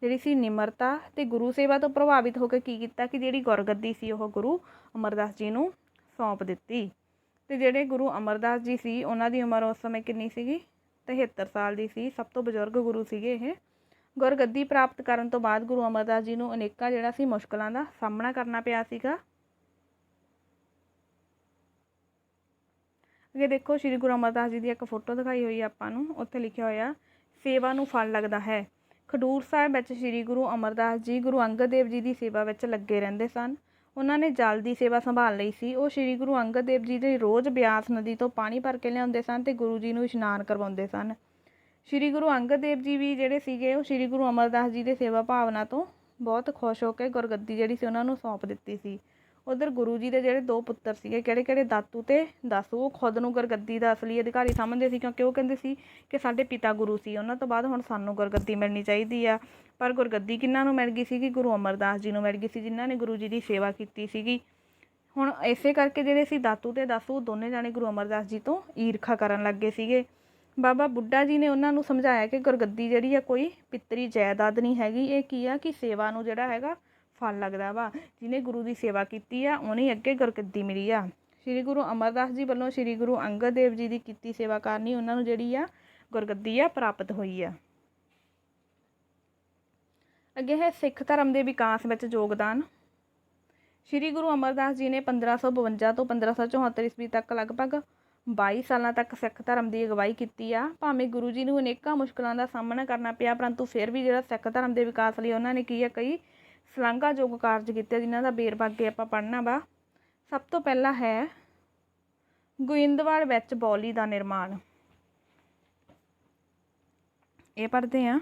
ਜਿਹੜੀ ਸੀ ਨਿਮਰਤਾ ਅਤੇ ਗੁਰੂ ਸੇਵਾ ਤੋਂ ਪ੍ਰਭਾਵਿਤ ਹੋ ਕੇ ਕੀ ਕੀਤਾ ਕਿ ਜਿਹੜੀ ਗੁਰਗੱਦੀ ਸੀ ਉਹ ਗੁਰੂ ਅਮਰਦਾਸ ਜੀ ਨੂੰ ਸੌਂਪ ਦਿੱਤੀ। ਅਤੇ ਜਿਹੜੇ ਗੁਰੂ ਅਮਰਦਾਸ ਜੀ ਸੀ ਉਹਨਾਂ ਦੀ ਉਮਰ ਉਸ ਸਮੇਂ ਕਿੰਨੀ ਸੀਗੀ? 73 ਸਾਲ ਦੀ ਸੀ। ਸਭ ਤੋਂ ਬਜ਼ੁਰਗ ਗੁਰੂ ਸੀਗੇ ਇਹ। ਗੁਰਗੱਦੀ ਪ੍ਰਾਪਤ ਕਰਨ ਤੋਂ ਬਾਅਦ ਗੁਰੂ ਅਮਰਦਾਸ ਜੀ ਨੂੰ ਅਨੇਕਾਂ ਜਿਹੜਾ ਸੀ ਮੁਸ਼ਕਲਾਂ ਦਾ ਸਾਹਮਣਾ ਕਰਨਾ ਪਿਆ ਸੀਗਾ। ਅੱਗੇ ਦੇਖੋ, ਸ਼੍ਰੀ ਗੁਰੂ ਅਮਰਦਾਸ ਜੀ ਦੀ ਇੱਕ ਫੋਟੋ ਦਿਖਾਈ ਹੋਈ ਆਪਾਂ ਨੂੰ, ਉੱਥੇ ਲਿਖਿਆ ਹੋਇਆ ਸੇਵਾ ਨੂੰ ਫਲ ਲੱਗਦਾ ਹੈ। ਖਡੂਰ ਸਾਹਿਬ ਵਿੱਚ ਸ਼੍ਰੀ ਗੁਰੂ ਅਮਰਦਾਸ ਜੀ ਗੁਰੂ ਅੰਗਦ ਦੇਵ ਜੀ ਦੀ ਸੇਵਾ ਵਿੱਚ ਲੱਗੇ ਰਹਿੰਦੇ ਸਨ। ਉਹਨਾਂ ਨੇ ਜਲ ਦੀ ਸੇਵਾ ਸੰਭਾਲ ਲਈ ਸੀ। ਉਹ ਸ਼੍ਰੀ ਗੁਰੂ ਅੰਗਦ ਦੇਵ ਜੀ ਦੇ ਰੋਜ਼ ਬਿਆਸ ਨਦੀ ਤੋਂ ਪਾਣੀ ਭਰ ਕੇ ਲਿਆਉਂਦੇ ਸਨ ਅਤੇ ਗੁਰੂ ਜੀ ਨੂੰ ਇਸ਼ਨਾਨ ਕਰਵਾਉਂਦੇ ਸਨ। ਸ਼੍ਰੀ ਗੁਰੂ ਅੰਗਦ ਦੇਵ ਜੀ ਵੀ ਜਿਹੜੇ ਸੀਗੇ ਉਹ ਸ਼੍ਰੀ ਗੁਰੂ ਅਮਰਦਾਸ ਜੀ ਦੇ ਸੇਵਾ ਭਾਵਨਾ ਤੋਂ ਬਹੁਤ ਖੁਸ਼ ਹੋ ਕੇ ਗੁਰਗੱਦੀ ਜਿਹੜੀ ਸੀ ਉਹਨਾਂ ਨੂੰ ਸੌਂਪ ਦਿੱਤੀ ਸੀ। ਉੱਧਰ ਗੁਰੂ ਜੀ ਦੇ ਜਿਹੜੇ 2 ਪੁੱਤਰ ਸੀਗੇ, ਕਿਹੜੇ? ਦਾਤੂ ਅਤੇ ਦਾਸੂ, ਉਹ ਖੁਦ ਨੂੰ ਗੁਰਗੱਦੀ ਦਾ ਅਸਲੀ ਅਧਿਕਾਰੀ ਸਮਝਦੇ ਸੀ, ਕਿਉਂਕਿ ਉਹ ਕਹਿੰਦੇ ਸੀ ਕਿ ਸਾਡੇ ਪਿਤਾ ਗੁਰੂ ਸੀ, ਉਹਨਾਂ ਤੋਂ ਬਾਅਦ ਹੁਣ ਸਾਨੂੰ ਗੁਰਗੱਦੀ ਮਿਲਣੀ ਚਾਹੀਦੀ ਆ। ਪਰ ਗੁਰਗੱਦੀ ਕਿਹਨਾਂ ਨੂੰ ਮਿਲ ਗਈ ਸੀਗੀ? ਗੁਰੂ ਅਮਰਦਾਸ ਜੀ ਨੂੰ ਮਿਲ ਗਈ ਸੀ, ਜਿਨ੍ਹਾਂ ਨੇ ਗੁਰੂ ਜੀ ਦੀ ਸੇਵਾ ਕੀਤੀ ਸੀਗੀ। ਹੁਣ ਇਸੇ ਕਰਕੇ ਜਿਹੜੇ ਸੀ ਦਾਤੂ ਅਤੇ ਦਾਸੂ ਦੋਨੇ ਜਾਣੇ ਗੁਰੂ ਅਮਰਦਾਸ ਜੀ ਤੋਂ ਈਰਖਾ ਕਰਨ ਲੱਗੇ ਸੀਗੇ। ਬਾਬਾ ਬੁੱਢਾ ਜੀ ਨੇ ਉਹਨਾਂ ਨੂੰ ਸਮਝਾਇਆ ਕਿ ਗੁਰਗੱਦੀ ਜਿਹੜੀ ਆ ਕੋਈ ਪਿੱਤਰੀ ਜਾਇਦਾਦ ਨਹੀਂ ਹੈਗੀ, ਇਹ ਕੀ ਆ ਕਿ ਸੇਵਾ ਨੂੰ ਜਿਹੜਾ ਹੈਗਾ ਫਲ ਲੱਗਦਾ ਵਾ। ਜਿਹਨੇ ਗੁਰੂ ਦੀ ਸੇਵਾ ਕੀਤੀ ਆ ਉਹਨੇ ਅੱਗੇ ਗੁਰਗੱਦੀ ਮਿਲੀ ਆ। ਸ਼੍ਰੀ ਗੁਰੂ ਅਮਰਦਾਸ ਜੀ ਵੱਲੋਂ ਸ਼੍ਰੀ ਗੁਰੂ ਅੰਗਦ ਦੇਵ ਜੀ ਦੀ ਕੀਤੀ ਸੇਵਾ ਕਾਰਨ ਹੀ ਉਹਨਾਂ ਨੂੰ ਜਿਹੜੀ ਆ ਗੁਰਗੱਦੀ ਆ ਪ੍ਰਾਪਤ ਹੋਈ ਆ। ਅੱਗੇ ਹੈ ਸਿੱਖ ਧਰਮ ਦੇ ਵਿਕਾਸ ਵਿੱਚ ਯੋਗਦਾਨ। ਸ਼੍ਰੀ ਗੁਰੂ ਅਮਰਦਾਸ ਜੀ ਨੇ 1552 ਤੋਂ 1574 ਈਸਵੀ ਤੱਕ ਲਗਭਗ 22 ਸਾਲਾਂ ਤੱਕ ਸਿੱਖ ਧਰਮ ਦੀ ਅਗਵਾਈ ਕੀਤੀ ਆ। ਭਾਵੇਂ ਗੁਰੂ ਜੀ ਨੂੰ ਅਨੇਕਾਂ ਮੁਸ਼ਕਲਾਂ ਦਾ ਸਾਹਮਣਾ ਕਰਨਾ ਪਿਆ, ਪਰੰਤੂ ਫਿਰ ਵੀ ਜਿਹੜਾ ਸਿੱਖ ਧਰਮ ਦੇ ਵਿਕਾਸ ਲਈ ਉਹਨਾਂ ਨੇ ਕੀ ਆ, ਕਈ ਸ਼ਲਾਘਾਯੋਗ ਕਾਰਜ ਕੀਤੇ, ਜਿਨ੍ਹਾਂ ਦਾ ਵੇਰਵਾ ਅੱਗੇ ਆਪਾਂ ਪੜ੍ਹਨਾ ਵਾ। ਸਭ ਤੋਂ ਪਹਿਲਾਂ ਹੈ ਗੋਇੰਦਵਾਲ ਵਿੱਚ ਬਾਉਲੀ ਦਾ ਨਿਰਮਾਣ। ਇਹ ਪੜ੍ਹਦੇ ਹਾਂ।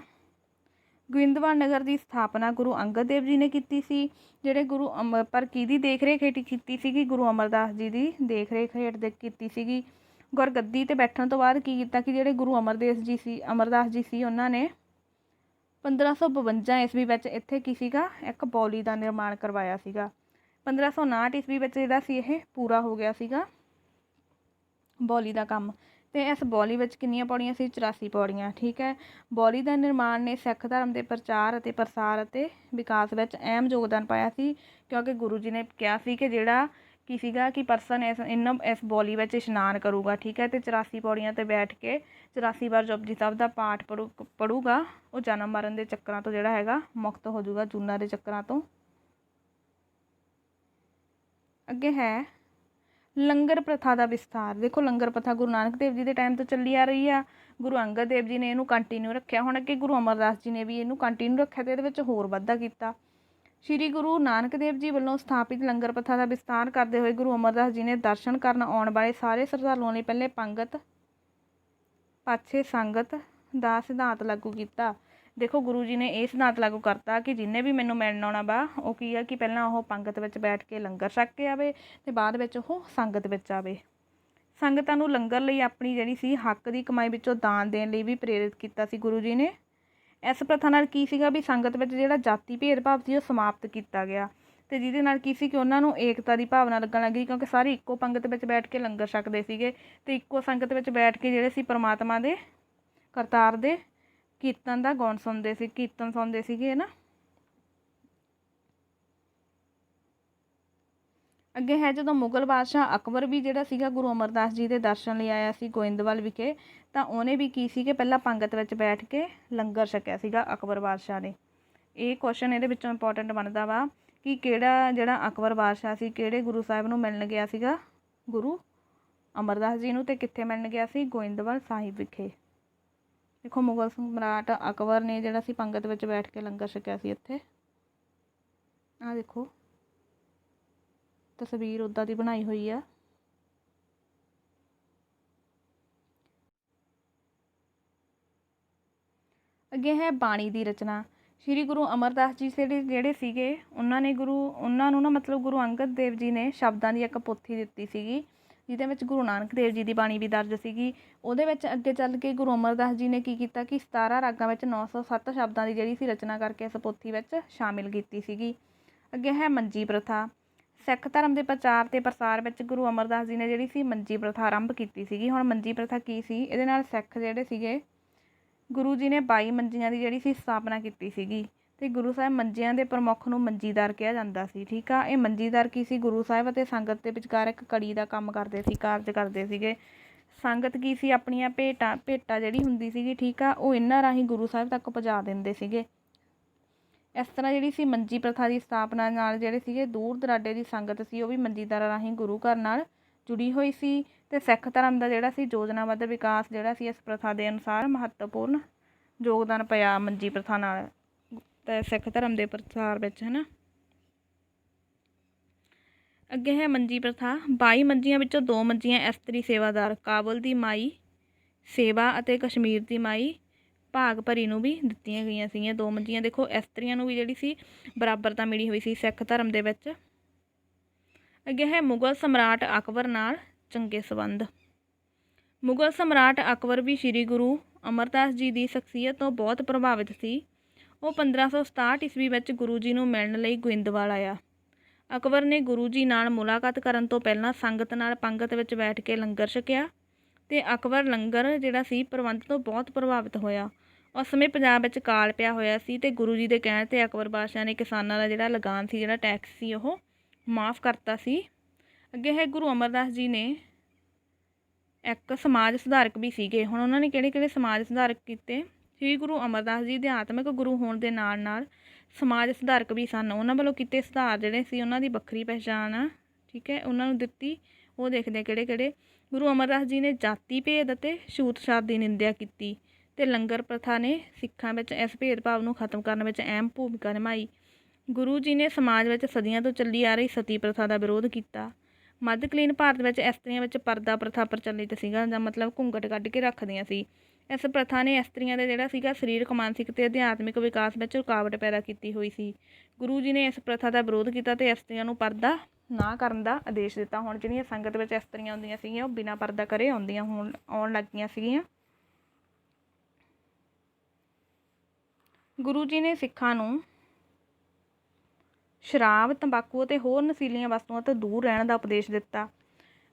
ਗੋਇੰਦਵਾਲ ਨਗਰ ਦੀ ਸਥਾਪਨਾ ਗੁਰੂ ਅੰਗਦ ਦੇਵ ਜੀ ਨੇ ਕੀਤੀ ਸੀ। ਜਿਹੜੇ ਗੁਰੂ ਪਰ ਕਿਹਦੀ ਦੇਖ ਰੇਖ ਹੇਠ ਕੀਤੀ ਸੀਗੀ? ਗੁਰੂ ਅਮਰਦਾਸ ਜੀ ਦੀ ਦੇਖ ਰੇਖ ਹੇਠ ਕੀਤੀ ਸੀਗੀ। ਗੁਰਗੱਦੀ 'ਤੇ ਬੈਠਣ ਤੋਂ ਬਾਅਦ ਕੀ ਕੀਤਾ ਕਿ ਜਿਹੜੇ ਗੁਰੂ ਅਮਰਦਾਸ ਜੀ ਸੀ ਉਹਨਾਂ ਨੇ 1552 ਈਸਵੀ ਵਿੱਚ ਇੱਥੇ ਕੀ ਸੀਗਾ, ਇੱਕ ਬਾਉਲੀ ਦਾ ਨਿਰਮਾਣ ਕਰਵਾਇਆ ਸੀਗਾ। 1559 ਈਸਵੀ ਵਿੱਚ ਜਿਹੜਾ ਸੀ ਇਹ ਪੂਰਾ ਹੋ ਗਿਆ ਸੀਗਾ ਬਾਉਲੀ ਦਾ ਕੰਮ। ਅਤੇ ਇਸ ਬਾਉਲੀ ਵਿੱਚ ਕਿੰਨੀਆਂ ਪੌੜੀਆਂ ਸੀ? 84 ਪੌੜੀਆਂ। ਠੀਕ ਹੈ। ਬਾਉਲੀ ਦਾ ਨਿਰਮਾਣ ਨੇ ਸਿੱਖ ਧਰਮ ਦੇ ਪ੍ਰਚਾਰ ਅਤੇ ਪ੍ਰਸਾਰ ਅਤੇ ਵਿਕਾਸ ਵਿੱਚ ਅਹਿਮ ਯੋਗਦਾਨ ਪਾਇਆ ਸੀ, ਕਿਉਂਕਿ ਗੁਰੂ ਜੀ ਨੇ ਕਿਹਾ ਸੀ ਕਿ ਜਿਹੜਾ ਕੀ ਸੀਗਾ ਕਿ ਪਰਸਨ ਇਸ ਬਾਉਲੀ ਵਿੱਚ ਇਸ਼ਨਾਨ ਕਰੂਗਾ, ਠੀਕ ਹੈ, ਅਤੇ 84 ਪੌੜੀਆਂ 'ਤੇ ਬੈਠ ਕੇ 84 ਵਾਰ ਜਪਜੀ ਸਾਹਿਬ ਦਾ ਪਾਠ ਪੜ੍ਹੂਗਾ, ਉਹ ਜਨਮ ਮਰਨ ਦੇ ਚੱਕਰਾਂ ਤੋਂ ਜਿਹੜਾ ਹੈਗਾ ਮੁਕਤ ਹੋ ਜਾਊਗਾ, ਜੂਨਾਂ ਦੇ ਚੱਕਰਾਂ ਤੋਂ। ਅੱਗੇ ਹੈ ਲੰਗਰ ਪ੍ਰਥਾ ਦਾ ਵਿਸਥਾਰ। ਦੇਖੋ, ਲੰਗਰ ਪ੍ਰਥਾ ਗੁਰੂ ਨਾਨਕ ਦੇਵ ਜੀ ਦੇ ਟਾਈਮ ਤੋਂ ਚੱਲੀ ਆ ਰਹੀ ਆ। ਗੁਰੂ ਅੰਗਦ ਦੇਵ ਜੀ ਨੇ ਇਹਨੂੰ ਕੰਟੀਨਿਊ ਰੱਖਿਆ। ਹੁਣ ਅੱਗੇ ਗੁਰੂ ਅਮਰਦਾਸ ਜੀ ਨੇ ਵੀ ਇਹਨੂੰ ਕੰਟੀਨਿਊ ਰੱਖਿਆ ਅਤੇ ਇਹਦੇ ਵਿੱਚ ਹੋਰ ਵਾਧਾ ਕੀਤਾ। ਸ਼੍ਰੀ ਗੁਰੂ ਨਾਨਕ ਦੇਵ ਜੀ ਵੱਲੋਂ ਸਥਾਪਿਤ ਲੰਗਰ ਪ੍ਰਥਾ ਦਾ ਵਿਸਤਾਰ ਕਰਦੇ ਹੋਏ ਗੁਰੂ ਅਮਰਦਾਸ ਜੀ ਨੇ ਦਰਸ਼ਨ ਕਰਨ ਆਉਣ ਵਾਲੇ ਸਾਰੇ ਸ਼ਰਧਾਲੂਆਂ ਲਈ ਪਹਿਲੇ ਪੰਗਤ ਪਾਛੇ ਸੰਗਤ ਦਾ ਸਿਧਾਂਤ ਲਾਗੂ ਕੀਤਾ। ਦੇਖੋ, ਗੁਰੂ ਜੀ ਨੇ ਇਹ ਸਿਧਾਂਤ ਲਾਗੂ ਕਰਤਾ ਕਿ ਜਿਹਨੇ ਵੀ ਮੈਨੂੰ ਮਿਲਣ ਆਉਣਾ ਵਾ, ਉਹ ਕੀ ਆ ਕਿ ਪਹਿਲਾਂ ਉਹ ਪੰਗਤ ਵਿੱਚ ਬੈਠ ਕੇ ਲੰਗਰ ਛਕ ਕੇ ਆਵੇ ਅਤੇ ਬਾਅਦ ਵਿੱਚ ਉਹ ਸੰਗਤ ਵਿੱਚ ਆਵੇ। ਸੰਗਤਾਂ ਨੂੰ ਲੰਗਰ ਲਈ ਆਪਣੀ ਜਿਹੜੀ ਸੀ ਹੱਕ ਦੀ ਕਮਾਈ ਵਿੱਚੋਂ ਦਾਨ ਦੇਣ ਲਈ ਵੀ ਪ੍ਰੇਰਿਤ ਕੀਤਾ ਸੀ ਗੁਰੂ ਜੀ ਨੇ। ਇਸ ਪ੍ਰਥਾ ਨਾਲ ਕੀ ਸੀਗਾ ਵੀ ਸੰਗਤ ਵਿੱਚ ਜਿਹੜਾ ਜਾਤੀ ਭੇਦਭਾਵ ਸੀ ਉਹ ਸਮਾਪਤ ਕੀਤਾ ਗਿਆ, ਅਤੇ ਜਿਹਦੇ ਨਾਲ ਕੀ ਸੀ ਕਿ ਉਹਨਾਂ ਨੂੰ ਏਕਤਾ ਦੀ ਭਾਵਨਾ ਲੱਗਣ ਲੱਗੀ, ਕਿਉਂਕਿ ਸਾਰੇ ਇੱਕੋ ਪੰਗਤ ਵਿੱਚ ਬੈਠ ਕੇ ਲੰਗਰ ਛਕਦੇ ਸੀਗੇ ਅਤੇ ਇੱਕੋ ਸੰਗਤ ਵਿੱਚ ਬੈਠ ਕੇ ਜਿਹੜੇ ਸੀ ਪਰਮਾਤਮਾ ਦੇ ਕਰਤਾਰ ਦੇ ਕੀਰਤਨ ਦਾ ਗਾਉਣ ਸੁਣਦੇ ਸੀ, ਕੀਰਤਨ ਸੁਣਦੇ ਸੀਗੇ ਨਾ। ਅੱਗੇ ਹੈ ਜਦੋਂ ਮੁਗਲ ਬਾਦਸ਼ਾਹ ਅਕਬਰ ਵੀ ਜਿਹੜਾ ਸੀਗਾ ਗੁਰੂ ਅਮਰਦਾਸ ਜੀ ਦੇ ਦਰਸ਼ਨ ਲਈ ਆਇਆ ਸੀ ਗੋਇੰਦਵਾਲ ਵਿਖੇ, ਤਾਂ ਉਹਨੇ ਵੀ ਕੀ ਸੀ ਕਿ ਪਹਿਲਾਂ ਪੰਗਤ ਵਿੱਚ ਬੈਠ ਕੇ ਲੰਗਰ ਛਕਿਆ ਸੀਗਾ ਅਕਬਰ ਬਾਦਸ਼ਾਹ ਨੇ। ਇਹ ਕੁਐਸਚਨ ਇਹਦੇ ਵਿੱਚੋਂ ਇੰਪੋਰਟੈਂਟ ਬਣਦਾ ਵਾ ਕਿ ਕਿਹੜਾ ਜਿਹੜਾ ਅਕਬਰ ਬਾਦਸ਼ਾਹ ਸੀ ਕਿਹੜੇ ਗੁਰੂ ਸਾਹਿਬ ਨੂੰ ਮਿਲਣ ਗਿਆ ਸੀਗਾ? ਗੁਰੂ ਅਮਰਦਾਸ ਜੀ ਨੂੰ। ਅਤੇ ਕਿੱਥੇ ਮਿਲਣ ਗਿਆ ਸੀ? ਗੋਇੰਦਵਾਲ ਸਾਹਿਬ ਵਿਖੇ। ਦੇਖੋ, ਮੁਗਲ ਸਮਰਾਟ ਅਕਬਰ ਨੇ ਜਿਹੜਾ ਸੀ ਪੰਗਤ ਵਿੱਚ ਬੈਠ ਕੇ ਲੰਗਰ ਛਕਿਆ ਸੀ ਇੱਥੇ। ਆਹ ਦੇਖੋ, ਤਸਵੀਰ ਉੱਦਾਂ ਦੀ ਬਣਾਈ ਹੋਈ ਆ। ਅੱਗੇ ਹੈ ਬਾਣੀ ਦੀ ਰਚਨਾ। ਸ਼੍ਰੀ ਗੁਰੂ ਅਮਰਦਾਸ ਜੀ ਜਿਹੜੇ ਸੀਗੇ ਉਹਨਾਂ ਨੂੰ ਨਾ ਮਤਲਬ ਗੁਰੂ ਅੰਗਦ ਦੇਵ ਜੀ ਨੇ ਸ਼ਬਦਾਂ ਦੀ ਇੱਕ ਪੋਥੀ ਦਿੱਤੀ ਸੀਗੀ, ਜਿਹਦੇ ਵਿੱਚ ਗੁਰੂ ਨਾਨਕ ਦੇਵ ਜੀ ਦੀ ਬਾਣੀ ਵੀ ਦਰਜ ਸੀਗੀ। ਉਹਦੇ ਵਿੱਚ ਅੱਗੇ ਚੱਲ ਕੇ ਗੁਰੂ ਅਮਰਦਾਸ ਜੀ ਨੇ ਕੀ ਕੀਤਾ ਕਿ 17 ਰਾਗਾਂ ਵਿੱਚ 907 ਸ਼ਬਦਾਂ ਦੀ ਜਿਹੜੀ ਸੀ ਰਚਨਾ ਕਰਕੇ ਇਸ ਪੋਥੀ ਵਿੱਚ ਸ਼ਾਮਿਲ ਕੀਤੀ ਸੀਗੀ। ਅੱਗੇ ਹੈ ਮੰਜੀ ਪ੍ਰਥਾ। ਸਿੱਖ ਧਰਮ ਦੇ ਪ੍ਰਚਾਰ ਅਤੇ ਪ੍ਰਸਾਰ ਵਿੱਚ ਗੁਰੂ ਅਮਰਦਾਸ ਜੀ ਨੇ ਜਿਹੜੀ ਸੀ ਮੰਜੀ ਪ੍ਰਥਾ ਆਰੰਭ ਕੀਤੀ ਸੀਗੀ। ਹੁਣ ਮੰਜੀ ਪ੍ਰਥਾ ਕੀ ਸੀ? ਇਹਦੇ ਨਾਲ ਸਿੱਖ ਜਿਹੜੇ ਸੀਗੇ ਗੁਰੂ ਜੀ ਨੇ 22 ਮੰਜੀਆਂ ਦੀ ਜਿਹੜੀ ਸੀ ਸਥਾਪਨਾ ਕੀਤੀ ਸੀਗੀ, ਅਤੇ ਗੁਰੂ ਸਾਹਿਬ ਮੰਜੀਆਂ ਦੇ ਪ੍ਰਮੁੱਖ ਨੂੰ ਮੰਜੀਦਾਰ ਕਿਹਾ ਜਾਂਦਾ ਸੀ। ਠੀਕ ਆ। ਇਹ ਮੰਜੀਦਾਰ ਕੀ ਸੀ? ਗੁਰੂ ਸਾਹਿਬ ਅਤੇ ਸੰਗਤ ਦੇ ਵਿਚਕਾਰ ਇੱਕ ਕੜੀ ਦਾ ਕੰਮ ਕਰਦੇ ਸੀ, ਕਾਰਜ ਕਰਦੇ ਸੀਗੇ। ਸੰਗਤ ਕੀ ਸੀ? ਆਪਣੀਆਂ ਭੇਟਾ ਜਿਹੜੀ ਹੁੰਦੀ ਸੀਗੀ, ਠੀਕ ਆ, ਉਹ ਇਹਨਾਂ ਰਾਹੀਂ ਗੁਰੂ ਸਾਹਿਬ ਤੱਕ ਪਹੁੰਚਾ ਦਿੰਦੇ ਸੀਗੇ। ਇਸ ਤਰ੍ਹਾਂ ਜਿਹੜੀ ਸੀ ਮੰਜੀ ਪ੍ਰਥਾ ਦੀ ਸਥਾਪਨਾ ਨਾਲ ਜਿਹੜੇ ਸੀਗੇ ਦੂਰ ਦੁਰਾਡੇ ਦੀ ਸੰਗਤ ਸੀ ਉਹ ਵੀ ਮੰਜੀਦਾਰਾਂ ਰਾਹੀਂ ਗੁਰੂ ਘਰ ਨਾਲ ਜੁੜੀ ਹੋਈ ਸੀ, ਅਤੇ ਸਿੱਖ ਧਰਮ ਦਾ ਜਿਹੜਾ ਸੀ ਯੋਜਨਾਬੱਧ ਵਿਕਾਸ ਜਿਹੜਾ ਸੀ ਇਸ ਪ੍ਰਥਾ ਦੇ ਅਨੁਸਾਰ ਮਹੱਤਵਪੂਰਨ ਯੋਗਦਾਨ ਪਿਆ ਮੰਜੀ ਪ੍ਰਥਾ ਨਾਲ ਅਤੇ ਸਿੱਖ ਧਰਮ ਦੇ ਪ੍ਰਸਾਰ ਵਿੱਚ, ਹੈ ਨਾ। ਅੱਗੇ ਹੈ ਮੰਜੀ ਪ੍ਰਥਾ। 22 ਮੰਜੀਆਂ ਵਿੱਚੋਂ 2 ਮੰਜੀਆਂ ਇਸਤਰੀ ਸੇਵਾਦਾਰ ਕਾਬੁਲ ਦੀ ਮਾਈ ਸੇਵਾ ਅਤੇ ਕਸ਼ਮੀਰ ਦੀ ਮਾਈ ਭਾਗ ਭਰੀ ਨੂੰ ਵੀ ਦਿੱਤੀਆਂ ਗਈਆਂ ਸੀਗੀਆਂ। 2 ਮੰਜੀਆਂ ਦੇਖੋ ਇਸਤਰੀਆਂ ਨੂੰ ਵੀ ਜਿਹੜੀ ਸੀ ਬਰਾਬਰਤਾ ਮਿਲੀ ਹੋਈ ਸੀ ਸਿੱਖ ਧਰਮ ਦੇ ਵਿੱਚ। ਅੱਗੇ ਹੈ ਮੁਗਲ ਸਮਰਾਟ ਅਕਬਰ ਨਾਲ ਚੰਗੇ ਸੰਬੰਧ। ਮੁਗਲ ਸਮਰਾਟ ਅਕਬਰ ਵੀ ਸ਼੍ਰੀ ਗੁਰੂ ਅਮਰਦਾਸ ਜੀ ਦੀ ਸ਼ਖਸੀਅਤ ਤੋਂ ਬਹੁਤ ਪ੍ਰਭਾਵਿਤ ਸੀ। ਉਹ 1567 ਈਸਵੀ ਵਿੱਚ ਗੁਰੂ ਜੀ ਨੂੰ ਮਿਲਣ ਲਈ ਗੋਇੰਦਵਾਲ ਆਇਆ। ਅਕਬਰ ਨੇ ਗੁਰੂ ਜੀ ਨਾਲ ਮੁਲਾਕਾਤ ਕਰਨ ਤੋਂ ਪਹਿਲਾਂ ਸੰਗਤ ਨਾਲ ਪੰਗਤ ਵਿੱਚ ਬੈਠ ਕੇ ਲੰਗਰ ਛਕਿਆ, ਅਤੇ ਅਕਬਰ ਲੰਗਰ ਜਿਹੜਾ ਸੀ ਪ੍ਰਬੰਧ ਤੋਂ ਬਹੁਤ ਪ੍ਰਭਾਵਿਤ ਹੋਇਆ। ਉਸ ਸਮੇਂ ਪੰਜਾਬ ਵਿੱਚ ਕਾਲ ਪਿਆ ਹੋਇਆ ਸੀ, ਅਤੇ ਗੁਰੂ ਜੀ ਦੇ ਕਹਿਣ 'ਤੇ ਅਕਬਰ ਬਾਦਸ਼ਾਹ ਨੇ ਕਿਸਾਨਾਂ ਦਾ ਜਿਹੜਾ ਲਗਾਨ ਸੀ, ਜਿਹੜਾ ਟੈਕਸ ਸੀ, ਉਹ ਮਾफ़ ਕਰਤਾ ਸੀ। ਅੱਗੇ ਹੈ ਗੁਰੂ ਅਮਰਦਾਸ ਜੀ ਨੇ ਇੱਕ ਸਮਾਜ ਸੁਧਾਰਕ ਵੀ ਸੀਗੇ। ਹੁਣ ਉਹਨਾਂ ਨੇ ਕਿਹੜੇ ਕਿਹੜੇ ਸਮਾਜ ਸੁਧਾਰਕ ਕੀਤੇ? ਸ਼੍ਰੀ ਗੁਰੂ ਅਮਰਦਾਸ ਜੀ ਅਧਿਆਤਮਿਕ ਗੁਰੂ ਹੋਣ ਦੇ ਨਾਲ ਨਾਲ ਸਮਾਜ ਸੁਧਾਰਕ ਵੀ ਸਨ। ਉਹਨਾਂ ਵੱਲੋਂ ਕੀਤੇ ਸੁਧਾਰ ਜਿਹੜੇ ਸੀ ਉਹਨਾਂ ਦੀ ਵੱਖਰੀ ਪਹਿਚਾਣ ਆ, ਠੀਕ ਹੈ, ਉਹਨਾਂ ਨੂੰ ਦਿੱਤੀ। ਉਹ ਦੇਖਦੇ ਕਿਹੜੇ ਕਿਹੜੇ। ਗੁਰੂ ਅਮਰਦਾਸ ਜੀ ਨੇ ਜਾਤੀ ਭੇਦ ਅਤੇ ਛੂਤ ਛਾਤ ਦੀ ਨਿੰਦਿਆ ਕੀਤੀ ਅਤੇ ਲੰਗਰ ਪ੍ਰਥਾ ਨੇ ਸਿੱਖਾਂ ਵਿੱਚ ਇਸ ਭੇਦਭਾਵ ਨੂੰ ਖਤਮ ਕਰਨ ਵਿੱਚ ਅਹਿਮ ਭੂਮਿਕਾ ਨਿਭਾਈ। ਗੁਰੂ ਜੀ ਨੇ ਸਮਾਜ ਵਿੱਚ ਸਦੀਆਂ ਤੋਂ ਚੱਲੀ ਆ ਰਹੀ ਸਤੀ ਪ੍ਰਥਾ ਦਾ ਵਿਰੋਧ ਕੀਤਾ। ਮੱਧਕਾਲੀਨ ਭਾਰਤ ਵਿੱਚ ਇਸਤਰੀਆਂ ਵਿੱਚ ਪਰਦਾ ਪ੍ਰਥਾ ਪ੍ਰਚਲਿਤ ਸੀਗਾ, ਜਾਂ ਮਤਲਬ ਘੁੰਗਟ ਕੱਢ ਕੇ ਰੱਖਦੀਆਂ ਸੀ। ਇਸ ਪ੍ਰਥਾ ਨੇ ਇਸਤਰੀਆਂ ਦਾ ਜਿਹੜਾ ਸੀਗਾ ਸਰੀਰਕ, ਮਾਨਸਿਕ ਅਤੇ ਅਧਿਆਤਮਿਕ ਵਿਕਾਸ ਵਿੱਚ ਰੁਕਾਵਟ ਪੈਦਾ ਕੀਤੀ ਹੋਈ ਸੀ। ਗੁਰੂ ਜੀ ਨੇ ਇਸ ਪ੍ਰਥਾ ਦਾ ਵਿਰੋਧ ਕੀਤਾ ਅਤੇ ਇਸਤਰੀਆਂ ਨੂੰ ਪਰਦਾ ਨਾ ਕਰਨ ਦਾ ਆਦੇਸ਼ ਦਿੱਤਾ। ਹੁਣ ਜਿਹੜੀਆਂ ਸੰਗਤ ਵਿੱਚ ਇਸਤਰੀਆਂ ਆਉਂਦੀਆਂ ਸੀਗੀਆਂ ਉਹ ਬਿਨਾਂ ਪਰਦਾ ਕਰੇ ਆਉਣ ਲੱਗ ਗਈਆਂ ਸੀਗੀਆਂ। ਗੁਰੂ ਜੀ ਨੇ ਸਿੱਖਾਂ ਨੂੰ ਸ਼ਰਾਬ, ਤੰਬਾਕੂ ਅਤੇ ਹੋਰ ਨਸ਼ੀਲੀਆਂ ਵਸਤੂਆਂ ਤੋਂ ਦੂਰ ਰਹਿਣ ਦਾ ਉਪਦੇਸ਼ ਦਿੱਤਾ।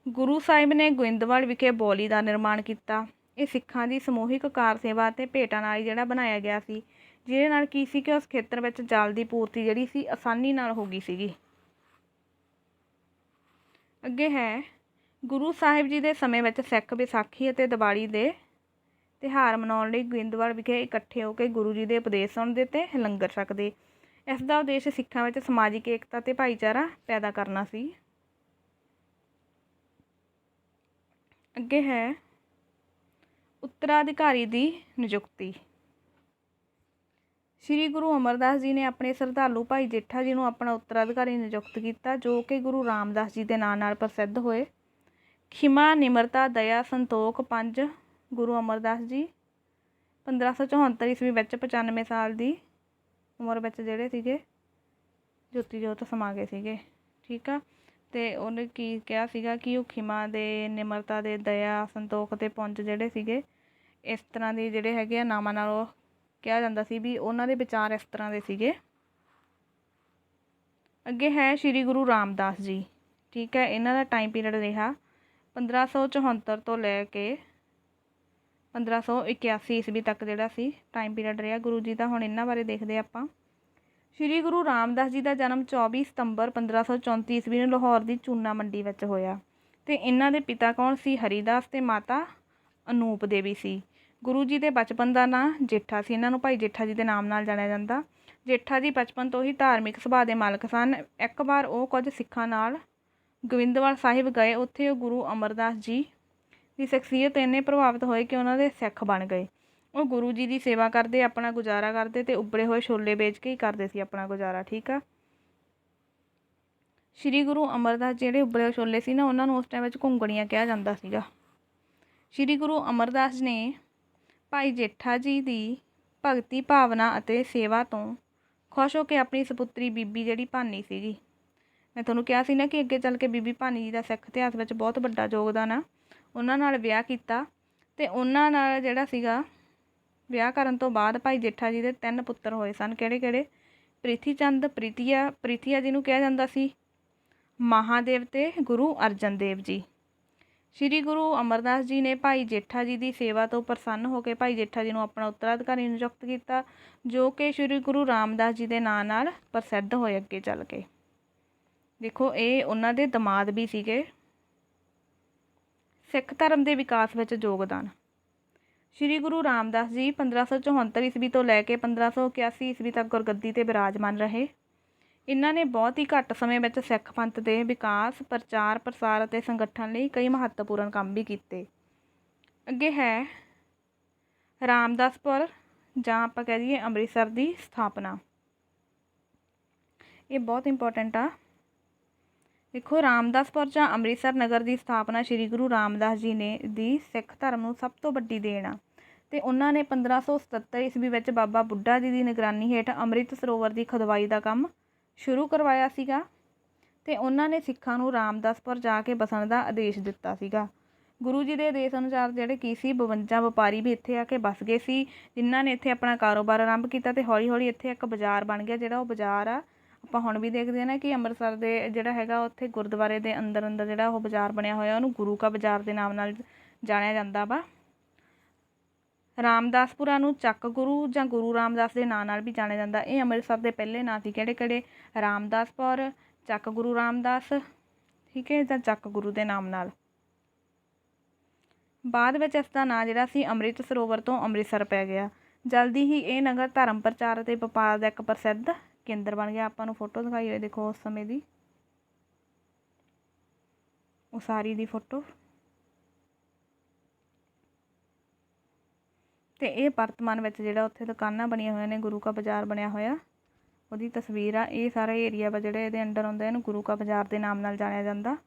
ਗੁਰੂ ਸਾਹਿਬ ਨੇ ਗੋਇੰਦਵਾਲ ਵਿਖੇ ਬੌਲੀ ਦਾ ਨਿਰਮਾਣ ਕੀਤਾ। ਇਹ ਸਿੱਖਾਂ ਦੀ ਸਮੂਹਿਕ ਕਾਰ ਸੇਵਾ ਅਤੇ ਭੇਟਾਂ ਨਾਲ ਜਿਹੜਾ ਬਣਾਇਆ ਗਿਆ ਸੀ, ਜਿਹਦੇ ਨਾਲ ਕੀ ਸੀ ਕਿ ਉਸ ਖੇਤਰ ਵਿੱਚ ਜਲ ਦੀ ਪੂਰਤੀ ਜਿਹੜੀ ਸੀ ਆਸਾਨੀ ਨਾਲ ਹੋ ਗਈ ਸੀਗੀ। ਅੱਗੇ ਹੈ, ਗੁਰੂ ਸਾਹਿਬ ਜੀ ਦੇ ਸਮੇਂ ਵਿੱਚ ਸਿੱਖ ਵਿਸਾਖੀ ਅਤੇ ਦੀਵਾਲੀ ਦੇ ਤਿਉਹਾਰ ਮਨਾਉਣ ਲਈ ਗੋਇੰਦਵਾਲ ਵਿਖੇ ਇਕੱਠੇ ਹੋ ਕੇ ਗੁਰੂ ਜੀ ਦੇ ਉਪਦੇਸ਼ ਸੁਣਦੇ ਅਤੇ ਲੰਗਰ ਛਕਦੇ। ਇਸ ਦਾ ਉਦੇਸ਼ ਸਿੱਖਾਂ ਵਿੱਚ ਸਮਾਜਿਕ ਏਕਤਾ ਅਤੇ ਭਾਈਚਾਰਾ ਪੈਦਾ ਕਰਨਾ ਸੀ। ਅੱਗੇ ਹੈ, ਉੱਤਰਾਧਿਕਾਰੀ ਦੀ ਨਿਯੁਕਤੀ। ਸ਼੍ਰੀ ਗੁਰੂ ਅਮਰਦਾਸ ਜੀ ਨੇ ਆਪਣੇ ਸ਼ਰਧਾਲੂ ਭਾਈ ਜੇਠਾ ਜੀ ਨੂੰ ਆਪਣਾ ਉੱਤਰਾਧਿਕਾਰੀ ਨਿਯੁਕਤ ਕੀਤਾ, ਜੋ ਕਿ ਗੁਰੂ ਰਾਮਦਾਸ ਜੀ ਦੇ ਨਾਂ ਨਾਲ ਪ੍ਰਸਿੱਧ ਹੋਏ। ਖਿਮਾ, ਨਿਮਰਤਾ, ਦਇਆ, ਸੰਤੋਖ ਪੰਜ ਗੁਰੂ ਅਮਰਦਾਸ ਜੀ 1574 ਈਸਵੀ ਵਿੱਚ 95 ਸਾਲ ਦੀ ਉਮਰ ਵਿੱਚ ਜਿਹੜੇ ਸੀਗੇ ਜੋਤੀ ਜੋਤ ਸਮਾ ਗਏ ਸੀਗੇ, ਠੀਕ ਆ। ਅਤੇ ਉਹਨੇ ਕੀ ਕਿਹਾ ਸੀਗਾ ਕਿ ਉਹ ਖਿਮਾ ਦੇ, ਨਿਮਰਤਾ ਦੇ, ਦਇਆ, ਸੰਤੋਖ ਅਤੇ ਪੁੰਜ ਜਿਹੜੇ ਸੀਗੇ ਇਸ ਤਰ੍ਹਾਂ ਦੇ ਜਿਹੜੇ ਹੈਗੇ ਆ ਨਾਮਾਂ ਨਾਲ ਉਹ ਕਿਹਾ ਜਾਂਦਾ ਸੀ ਵੀ ਉਹਨਾਂ ਦੇ ਵਿਚਾਰ ਇਸ ਤਰ੍ਹਾਂ ਦੇ ਸੀਗੇ। ਅੱਗੇ ਹੈ ਸ਼੍ਰੀ ਗੁਰੂ ਰਾਮਦਾਸ ਜੀ, ਠੀਕ ਹੈ। ਇਹਨਾਂ ਦਾ ਟਾਈਮ ਪੀਰੀਅਡ ਰਿਹਾ 1574 ਤੋਂ ਲੈ ਕੇ 1581 ਈਸਵੀ ਤੱਕ ਜਿਹੜਾ ਸੀ ਟਾਈਮ ਪੀਰੀਅਡ ਰਿਹਾ ਗੁਰੂ ਜੀ ਦਾ। ਹੁਣ ਇਹਨਾਂ ਬਾਰੇ ਦੇਖਦੇ ਆਪਾਂ। ਸ਼੍ਰੀ ਗੁਰੂ ਰਾਮਦਾਸ ਜੀ ਦਾ ਜਨਮ 24 ਸਤੰਬਰ 1534 ਈਸਵੀ ਨੂੰ ਲਾਹੌਰ ਦੀ ਚੂਨਾ ਮੰਡੀ ਵਿੱਚ ਹੋਇਆ ਅਤੇ ਇਹਨਾਂ ਦੇ ਪਿਤਾ ਕੌਣ ਸੀ? ਹਰੀਦਾਸ ਅਤੇ ਮਾਤਾ ਅਨੂਪ ਦੇਵੀ ਸੀ। ਗੁਰੂ ਜੀ ਦੇ ਬਚਪਨ ਦਾ ਨਾਂ ਜੇਠਾ ਸੀ। ਇਹਨਾਂ ਨੂੰ ਭਾਈ ਜੇਠਾ ਜੀ ਦੇ ਨਾਮ ਨਾਲ ਜਾਣਿਆ ਜਾਂਦਾ। ਜੇਠਾ ਜੀ ਬਚਪਨ ਤੋਂ ਹੀ ਧਾਰਮਿਕ ਸੁਭਾਅ ਦੇ ਮਾਲਕ ਸਨ। ਇੱਕ ਵਾਰ ਉਹ ਕੁਝ ਸਿੱਖਾਂ ਨਾਲ ਗੋਇੰਦਵਾਲ ਸਾਹਿਬ ਗਏ। ਉੱਥੇ ਉਹ ਗੁਰੂ ਅਮਰਦਾਸ ਜੀ ਦੀ ਸ਼ਖਸੀਅਤ ਇੰਨੇ ਪ੍ਰਭਾਵਿਤ ਹੋਏ ਕਿ ਉਹਨਾਂ ਦੇ ਸਿੱਖ ਬਣ ਗਏ। ਉਹ ਗੁਰੂ ਜੀ ਦੀ ਸੇਵਾ ਕਰਦੇ, ਆਪਣਾ ਗੁਜ਼ਾਰਾ ਕਰਦੇ ਅਤੇ ਉਬਲੇ ਹੋਏ ਛੋਲੇ ਵੇਚ ਕੇ ਹੀ ਕਰਦੇ ਸੀ ਆਪਣਾ ਗੁਜ਼ਾਰਾ, ਠੀਕ ਆ। ਸ਼੍ਰੀ ਗੁਰੂ ਅਮਰਦਾਸ ਜਿਹੜੇ ਉਬਲੇ ਹੋਏ ਛੋਲੇ ਸੀ ਨਾ, ਉਹਨਾਂ ਨੂੰ ਉਸ ਟਾਈਮ ਵਿੱਚ ਘੁੰਗਣੀਆਂ ਕਿਹਾ ਜਾਂਦਾ ਸੀਗਾ। ਸ਼੍ਰੀ ਗੁਰੂ ਅਮਰਦਾਸ ਨੇ ਭਾਈ ਜੇਠਾ ਜੀ ਦੀ ਭਗਤੀ ਭਾਵਨਾ ਅਤੇ ਸੇਵਾ ਤੋਂ ਖੁਸ਼ ਹੋ ਕੇ ਆਪਣੀ ਸਪੁੱਤਰੀ ਬੀਬੀ ਜਿਹੜੀ ਭਾਨੀ ਸੀਗੀ, ਮੈਂ ਤੁਹਾਨੂੰ ਕਿਹਾ ਸੀ ਨਾ ਕਿ ਅੱਗੇ ਚੱਲ ਕੇ ਬੀਬੀ ਭਾਨੀ ਜੀ ਦਾ ਸਿੱਖ ਇਤਿਹਾਸ ਵਿੱਚ ਬਹੁਤ ਵੱਡਾ ਯੋਗਦਾਨ ਆ, ਉਹਨਾਂ ਨਾਲ ਵਿਆਹ ਕੀਤਾ। ਅਤੇ ਉਹਨਾਂ ਨਾਲ ਜਿਹੜਾ ਸੀਗਾ ਵਿਆਹ ਕਰਨ ਤੋਂ ਬਾਅਦ ਭਾਈ ਜੇਠਾ ਜੀ ਦੇ 3 ਪੁੱਤਰ ਹੋਏ ਸਨ। ਕਿਹੜੇ ਕਿਹੜੇ? ਪ੍ਰਿਥੀ ਚੰਦ, ਪ੍ਰੀਤੀਆ ਜਿਹਨੂੰ ਕਿਹਾ ਜਾਂਦਾ ਸੀ, ਮਹਾਦੇਵ ਅਤੇ ਗੁਰੂ ਅਰਜਨ ਦੇਵ ਜੀ। ਸ਼੍ਰੀ ਗੁਰੂ ਅਮਰਦਾਸ ਜੀ ਨੇ ਭਾਈ ਜੇਠਾ ਜੀ ਦੀ ਸੇਵਾ ਤੋਂ ਪ੍ਰਸੰਨ ਹੋ ਕੇ ਭਾਈ ਜੇਠਾ ਜੀ ਨੂੰ ਆਪਣਾ ਉੱਤਰਾਧਿਕਾਰੀ ਨਿਯੁਕਤ ਕੀਤਾ, ਜੋ ਕਿ ਸ਼੍ਰੀ ਗੁਰੂ ਰਾਮਦਾਸ ਜੀ ਦੇ ਨਾਂ ਨਾਲ ਪ੍ਰਸਿੱਧ ਹੋਏ ਅੱਗੇ ਚੱਲ ਕੇ। ਦੇਖੋ, ਇਹ ਉਹਨਾਂ ਦੇ ਦਮਾਦ ਵੀ ਸੀਗੇ। ਸਿੱਖ ਧਰਮ ਦੇ ਵਿਕਾਸ ਵਿੱਚ ਯੋਗਦਾਨ। ਸ਼੍ਰੀ ਗੁਰੂ ਰਾਮਦਾਸ ਜੀ 1574 ਈਸਵੀ ਤੋਂ ਲੈ ਕੇ 1581 ਈਸਵੀ ਤੱਕ ਗੁਰਗੱਦੀ 'ਤੇ ਬਿਰਾਜਮਾਨ ਰਹੇ। ਇਹਨਾਂ ਨੇ ਬਹੁਤ ਹੀ ਘੱਟ ਸਮੇਂ ਵਿੱਚ ਸਿੱਖ ਪੰਥ ਦੇ ਵਿਕਾਸ, ਪ੍ਰਚਾਰ, ਪ੍ਰਸਾਰ ਅਤੇ ਸੰਗਠਨ ਲਈ ਕਈ ਮਹੱਤਵਪੂਰਨ ਕੰਮ ਵੀ ਕੀਤੇ। ਅੱਗੇ ਹੈ ਰਾਮਦਾਸਪੁਰ, ਜਾਂ ਆਪਾਂ ਕਹਿ ਦਈਏ ਅੰਮ੍ਰਿਤਸਰ ਦੀ ਸਥਾਪਨਾ। ਇਹ ਬਹੁਤ ਇੰਪੋਰਟੈਂਟ ਆ। ਦੇਖੋ, ਰਾਮਦਾਸਪੁਰ ਜਾਂ ਅੰਮ੍ਰਿਤਸਰ ਨਗਰ ਦੀ ਸਥਾਪਨਾ ਸ਼੍ਰੀ ਗੁਰੂ ਰਾਮਦਾਸ ਜੀ ਨੇ ਦੀ ਸਿੱਖ ਧਰਮ ਨੂੰ ਸਭ ਤੋਂ ਵੱਡੀ ਦੇਣ ਆ। ਅਤੇ ਉਹਨਾਂ ਨੇ 1577 ਈਸਵੀ ਵਿੱਚ ਬਾਬਾ ਬੁੱਢਾ ਜੀ ਦੀ ਨਿਗਰਾਨੀ ਹੇਠ ਅੰਮ੍ਰਿਤ ਸਰੋਵਰ ਦੀ ਖੁਦਵਾਈ ਦਾ ਕੰਮ ਸ਼ੁਰੂ ਕਰਵਾਇਆ ਸੀਗਾ। ਅਤੇ ਉਹਨਾਂ ਨੇ ਸਿੱਖਾਂ ਨੂੰ ਰਾਮਦਾਸਪੁਰ ਜਾ ਕੇ ਵਸਣ ਦਾ ਆਦੇਸ਼ ਦਿੱਤਾ ਸੀਗਾ। ਗੁਰੂ ਜੀ ਦੇ ਆਦੇਸ਼ ਅਨੁਸਾਰ ਜਿਹੜੇ ਕੀ ਸੀ 52 ਵਪਾਰੀ ਵੀ ਇੱਥੇ ਆ ਕੇ ਵਸ ਗਏ ਸੀ, ਜਿਨ੍ਹਾਂ ਨੇ ਇੱਥੇ ਆਪਣਾ ਕਾਰੋਬਾਰ ਆਰੰਭ ਕੀਤਾ ਅਤੇ ਹੌਲੀ ਹੌਲੀ ਇੱਥੇ ਇੱਕ ਬਾਜ਼ਾਰ ਬਣ ਗਿਆ। ਜਿਹੜਾ ਉਹ ਬਾਜ਼ਾਰ ਆ ਆਪਾਂ ਹੁਣ ਵੀ ਦੇਖਦੇ ਹਾਂ ਨਾ ਕਿ ਅੰਮ੍ਰਿਤਸਰ ਦੇ ਜਿਹੜਾ ਹੈਗਾ ਉੱਥੇ ਗੁਰਦੁਆਰੇ ਦੇ ਅੰਦਰ ਅੰਦਰ ਜਿਹੜਾ ਉਹ ਬਾਜ਼ਾਰ ਬਣਿਆ ਹੋਇਆ, ਉਹਨੂੰ ਗੁਰੂ ਕਾ ਬਾਜ਼ਾਰ ਦੇ ਨਾਮ ਨਾਲ ਜਾਣਿਆ ਜਾਂਦਾ ਵਾ। ਰਾਮਦਾਸਪੁਰਾ ਨੂੰ ਚੱਕ ਗੁਰੂ ਜਾਂ ਗੁਰੂ ਰਾਮਦਾਸ ਦੇ ਨਾਂ ਨਾਲ ਵੀ ਜਾਣਿਆ ਜਾਂਦਾ। ਇਹ ਅੰਮ੍ਰਿਤਸਰ ਦੇ ਪਹਿਲੇ ਨਾਂ ਸੀ ਕਿਹੜੇ ਕਿਹੜੇ? ਰਾਮਦਾਸਪੁਰ, ਚੱਕ ਗੁਰੂ ਰਾਮਦਾਸ, ਠੀਕ ਹੈ, ਜਾਂ ਚੱਕ ਗੁਰੂ ਦੇ ਨਾਮ ਨਾਲ। ਬਾਅਦ ਵਿੱਚ ਇਸ ਦਾ ਨਾਂ ਜਿਹੜਾ ਸੀ ਅੰਮ੍ਰਿਤ ਸਰੋਵਰ ਤੋਂ ਅੰਮ੍ਰਿਤਸਰ ਪੈ ਗਿਆ। जल्दी ही ये नगर धर्म प्रचार ਅਤੇ ਵਪਾਰ ਦਾ ਇੱਕ ਪ੍ਰਸਿੱਧ ਕੇਂਦਰ ਬਣ ਗਿਆ। ਆਪਾਂ ਨੂੰ ਫੋਟੋ ਦਿਖਾਈ ਹੋਈ ਦੇਖੋ ਉਸ ਸਮੇਂ ਦੀ ਉਸਾਰੀ ਦੀ ਫੋਟੋ। ਤੇ ਇਹ ਵਰਤਮਾਨ ਵਿੱਚ ਜਿਹੜਾ ਉੱਥੇ ਦੁਕਾਨਾਂ ਬਣੀਆਂ ਹੋਈਆਂ ਨੇ, ਗੁਰੂ ਕਾ ਬਾਜ਼ਾਰ ਬਣਿਆ ਹੋਇਆ, ਉਹਦੀ ਤਸਵੀਰ ਆ। ਇਹ ਸਾਰਾ ਏਰੀਆ ਵਾ ਜਿਹੜਾ ਇਹਦੇ ਅੰਡਰ ਆਉਂਦਾ, ਇਹਨੂੰ ਗੁਰੂ ਕਾ ਬਾਜ਼ਾਰ ਦੇ ਨਾਮ ਨਾਲ ਜਾਣਿਆ ਜਾਂਦਾ।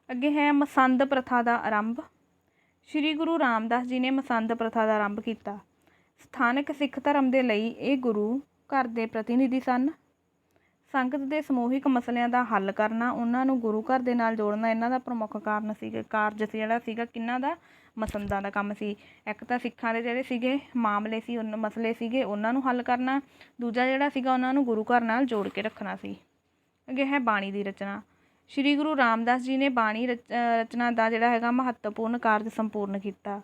ਅੱਗੇ ਹੈ ਮਸੰਦ ਪ੍ਰਥਾ ਦਾ ਆਰੰਭ। ਸ਼੍ਰੀ ਗੁਰੂ ਰਾਮਦਾਸ ਜੀ ਨੇ ਮਸੰਦ ਪ੍ਰਥਾ ਦਾ ਆਰੰਭ ਕੀਤਾ। ਸਥਾਨਕ ਸਿੱਖ ਧਰਮ ਦੇ ਲਈ ਇਹ ਗੁਰੂ ਘਰ ਦੇ ਪ੍ਰਤੀਨਿਧੀ ਸਨ। ਸੰਗਤ ਦੇ ਸਮੂਹਿਕ ਮਸਲਿਆਂ ਦਾ ਹੱਲ ਕਰਨਾ, ਉਹਨਾਂ ਨੂੰ ਗੁਰੂ ਘਰ ਦੇ ਨਾਲ ਜੋੜਨਾ ਇਹਨਾਂ ਦਾ ਪ੍ਰਮੁੱਖ ਕਾਰਨ ਸੀਗਾ, ਕਾਰਜ ਸੀ ਜਿਹੜਾ ਸੀਗਾ ਕਿਹਨਾਂ ਦਾ, ਮਸੰਦਾਂ ਦਾ ਕੰਮ ਸੀ। ਇੱਕ ਤਾਂ ਸਿੱਖਾਂ ਦੇ ਜਿਹੜੇ ਸੀਗੇ ਮਾਮਲੇ ਸੀ, ਮਸਲੇ ਸੀਗੇ, ਉਹਨਾਂ ਨੂੰ ਹੱਲ ਕਰਨਾ। ਦੂਜਾ ਜਿਹੜਾ ਸੀਗਾ ਉਹਨਾਂ ਨੂੰ ਗੁਰੂ ਘਰ ਨਾਲ ਜੋੜ ਕੇ ਰੱਖਣਾ ਸੀ। ਅੱਗੇ ਹੈ ਬਾਣੀ ਦੀ ਰਚਨਾ। ਸ਼੍ਰੀ ਗੁਰੂ ਰਾਮਦਾਸ ਜੀ ਨੇ ਬਾਣੀ ਰਚਨਾ ਦਾ ਜਿਹੜਾ ਹੈਗਾ ਮਹੱਤਵਪੂਰਨ ਕਾਰਜ ਸੰਪੂਰਨ ਕੀਤਾ।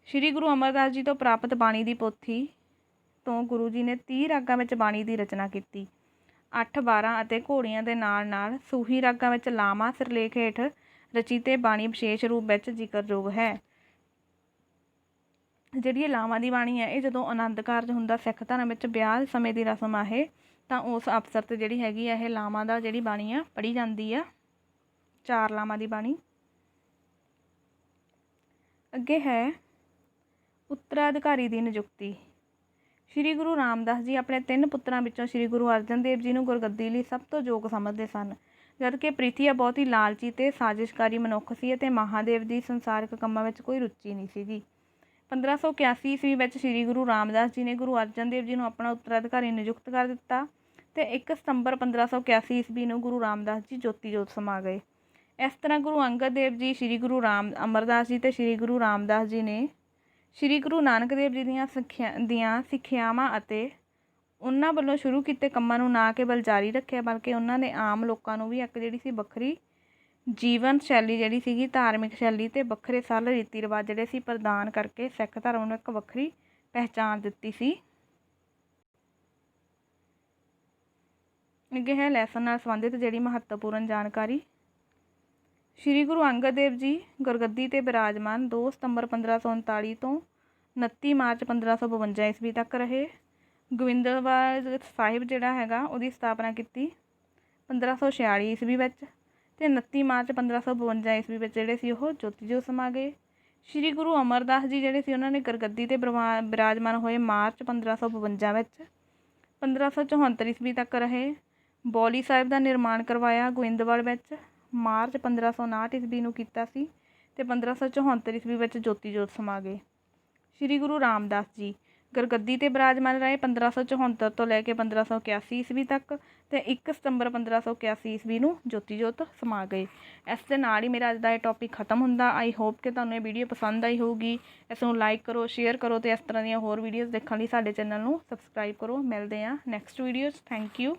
ਸ਼੍ਰੀ ਗੁਰੂ ਅਮਰਦਾਸ ਜੀ ਤੋਂ ਪ੍ਰਾਪਤ ਬਾਣੀ ਦੀ ਪੋਥੀ ਤੋਂ ਗੁਰੂ ਜੀ ਨੇ 30 ਰਾਗਾਂ ਵਿੱਚ ਬਾਣੀ ਦੀ ਰਚਨਾ ਕੀਤੀ। 8 12 ਅਤੇ ਘੋੜੀਆਂ ਦੇ ਨਾਲ ਨਾਲ ਸੂਹੀ ਰਾਗਾਂ ਵਿੱਚ ਲਾਵਾਂ ਸਿਰਲੇਖ ਹੇਠ ਰਚੀਤੇ ਬਾਣੀ ਵਿਸ਼ੇਸ਼ ਰੂਪ ਵਿੱਚ ਜ਼ਿਕਰਯੋਗ ਹੈ। ਜਿਹੜੀ ਇਹ ਲਾਵਾਂ ਦੀ ਬਾਣੀ ਹੈ, ਇਹ ਜਦੋਂ ਆਨੰਦ ਕਾਰਜ ਹੁੰਦਾ ਸਿੱਖ ਧਰਮ ਵਿੱਚ, ਵਿਆਹ ਸਮੇਂ ਦੀ ਰਸਮ ਆ ਇਹ, ਤਾਂ ਉਸ ਅਵਸਰ 'ਤੇ ਜਿਹੜੀ ਹੈਗੀ ਆ ਇਹ ਲਾਵਾਂ ਦਾ ਜਿਹੜੀ ਬਾਣੀ ਆ ਪੜ੍ਹੀ ਜਾਂਦੀ ਆ, 4 ਲਾਵਾਂ ਦੀ ਬਾਣੀ। ਅੱਗੇ ਹੈ ਉੱਤਰਾਧਿਕਾਰੀ ਦੀ ਨਿਯੁਕਤੀ। ਸ਼੍ਰੀ ਗੁਰੂ ਰਾਮਦਾਸ ਜੀ ਆਪਣੇ 3 ਪੁੱਤਰਾਂ ਵਿੱਚੋਂ ਸ਼੍ਰੀ ਗੁਰੂ ਅਰਜਨ ਦੇਵ ਜੀ ਨੂੰ ਗੁਰਗੱਦੀ ਲਈ ਸਭ ਤੋਂ ਯੋਗ ਸਮਝਦੇ ਸਨ, ਜਦਕਿ ਪ੍ਰੀਥੀਆ ਬਹੁਤ ਹੀ ਲਾਲਚੀ ਅਤੇ ਸਾਜ਼ਿਸ਼ਕਾਰੀ ਮਨੁੱਖ ਸੀ ਅਤੇ ਮਹਾਦੇਵ ਦੀ ਸੰਸਾਰਿਕ ਕੰਮਾਂ ਵਿੱਚ ਕੋਈ ਰੁਚੀ ਨਹੀਂ ਸੀਗੀ। 1581 ਈਸਵੀ ਵਿੱਚ ਸ਼੍ਰੀ ਗੁਰੂ ਰਾਮਦਾਸ ਜੀ ਨੇ ਗੁਰੂ ਅਰਜਨ ਦੇਵ ਜੀ ਨੂੰ ਆਪਣਾ ਉੱਤਰਾਧਿਕਾਰੀ ਨਿਯੁਕਤ ਕਰ ਦਿੱਤਾ ਅਤੇ 1 ਸਤੰਬਰ 1581 ਈਸਵੀ ਨੂੰ ਗੁਰੂ ਰਾਮਦਾਸ ਜੀ ਜੋਤੀ ਜੋਤ ਸਮਾ ਗਏ। ਇਸ ਤਰ੍ਹਾਂ ਗੁਰੂ ਅੰਗਦ ਦੇਵ ਜੀ, ਸ਼੍ਰੀ ਗੁਰੂ ਅਮਰਦਾਸ ਜੀ ਅਤੇ ਸ਼੍ਰੀ ਗੁਰੂ ਰਾਮਦਾਸ ਜੀ ਨੇ ਸ਼੍ਰੀ ਗੁਰੂ ਨਾਨਕ ਦੇਵ ਜੀ ਦੀਆਂ ਸਿੱਖਿਆਵਾਂ ਅਤੇ ਉਹਨਾਂ ਵੱਲੋਂ ਸ਼ੁਰੂ ਕੀਤੇ ਕੰਮਾਂ ਨੂੰ ਨਾ ਕੇਵਲ ਜਾਰੀ ਰੱਖਿਆ, ਬਲਕਿ ਉਹਨਾਂ ਨੇ ਆਮ ਲੋਕਾਂ ਨੂੰ ਵੀ ਇੱਕ ਜਿਹੜੀ ਸੀ ਵੱਖਰੀ ਜੀਵਨ ਸ਼ੈਲੀ ਜਿਹੜੀ ਸੀਗੀ, ਧਾਰਮਿਕ ਸ਼ੈਲੀ ਅਤੇ ਵੱਖਰੇ ਸਰਲ ਰੀਤੀ ਰਿਵਾਜ ਜਿਹੜੇ ਸੀ ਪ੍ਰਦਾਨ ਕਰਕੇ ਸਿੱਖ ਧਰਮ ਨੂੰ ਇੱਕ ਵੱਖਰੀ ਪਹਿਚਾਣ ਦਿੱਤੀ ਸੀ। ਅੱਗੇ ਹੈ ਲੈਸਨ ਨਾਲ ਸੰਬੰਧਿਤ ਜਿਹੜੀ ਮਹੱਤਵਪੂਰਨ ਜਾਣਕਾਰੀ। ਸ਼੍ਰੀ ਗੁਰੂ ਅੰਗਦ ਦੇਵ ਜੀ ਗੁਰਗੱਦੀ 'ਤੇ ਬਿਰਾਜਮਾਨ 2 ਸਤੰਬਰ 1539 ਤੋਂ 29 ਮਾਰਚ 1552 ਈਸਵੀ ਤੱਕ ਰਹੇ। ਗੋਬਿੰਦਵਾਲ ਸਾਹਿਬ ਜਿਹੜਾ ਹੈਗਾ ਉਹਦੀ ਸਥਾਪਨਾ ਕੀਤੀ 1546 ਈਸਵੀ ਵਿੱਚ ਅਤੇ 29 ਮਾਰਚ 1552 ਈਸਵੀ ਵਿੱਚ ਜਿਹੜੇ ਸੀ ਉਹ ਜੋਤੀ ਜੋਤ ਸਮਾ ਗਏ। ਸ਼੍ਰੀ ਗੁਰੂ ਅਮਰਦਾਸ ਜੀ ਜਿਹੜੇ ਸੀ ਉਹਨਾਂ ਨੇ ਗੁਰਗੱਦੀ 'ਤੇ ਬਿਰਾਜਮਾਨ ਹੋਏ ਮਾਰਚ 1552 ਵਿੱਚ। 1574 ਈਸਵੀ ਤੱਕ ਰਹੇ। ਬੌਲੀ ਸਾਹਿਬ ਦਾ ਨਿਰਮਾਣ ਕਰਵਾਇਆ ਗੋਇੰਦਵਾਲ ਵਿੱਚ ਮਾਰਚ 1559 ਈਸਵੀ ਨੂੰ ਕੀਤਾ ਸੀ ਅਤੇ 1574 ਈਸਵੀ ਵਿੱਚ ਜੋਤੀ ਜੋਤ ਸਮਾ ਗਏ। ਸ਼੍ਰੀ ਗੁਰੂ ਰਾਮਦਾਸ ਜੀ ਗੁਰਗੱਦੀ 'ਤੇ ਬਿਰਾਜਮਾਨ ਰਹੇ 1574 ਤੋਂ ਲੈ ਕੇ 1581 ਈਸਵੀ ਤੱਕ ਅਤੇ 1 ਸਤੰਬਰ 1581 ਈਸਵੀ ਨੂੰ ਜੋਤੀ ਜੋਤ ਸਮਾ ਗਏ। ਇਸ ਦੇ ਨਾਲ ਹੀ ਮੇਰਾ ਅੱਜ ਦਾ ਇਹ ਟੌਪਿਕ ਖਤਮ ਹੁੰਦਾ। ਆਈ ਹੋਪ ਕਿ ਤੁਹਾਨੂੰ ਇਹ ਵੀਡੀਓ ਪਸੰਦ ਆਈ ਹੋਊਗੀ। ਇਸ ਨੂੰ ਲਾਈਕ ਕਰੋ, ਸ਼ੇਅਰ ਕਰੋ ਅਤੇ ਇਸ ਤਰ੍ਹਾਂ ਦੀਆਂ ਹੋਰ ਵੀਡੀਓਜ਼ ਦੇਖਣ ਲਈ ਸਾਡੇ ਚੈਨਲ ਨੂੰ ਸਬਸਕ੍ਰਾਈਬ ਕਰੋ। ਮਿਲਦੇ ਹਾਂ ਨੈਕਸਟ ਵੀਡੀਓਜ਼। Thank you.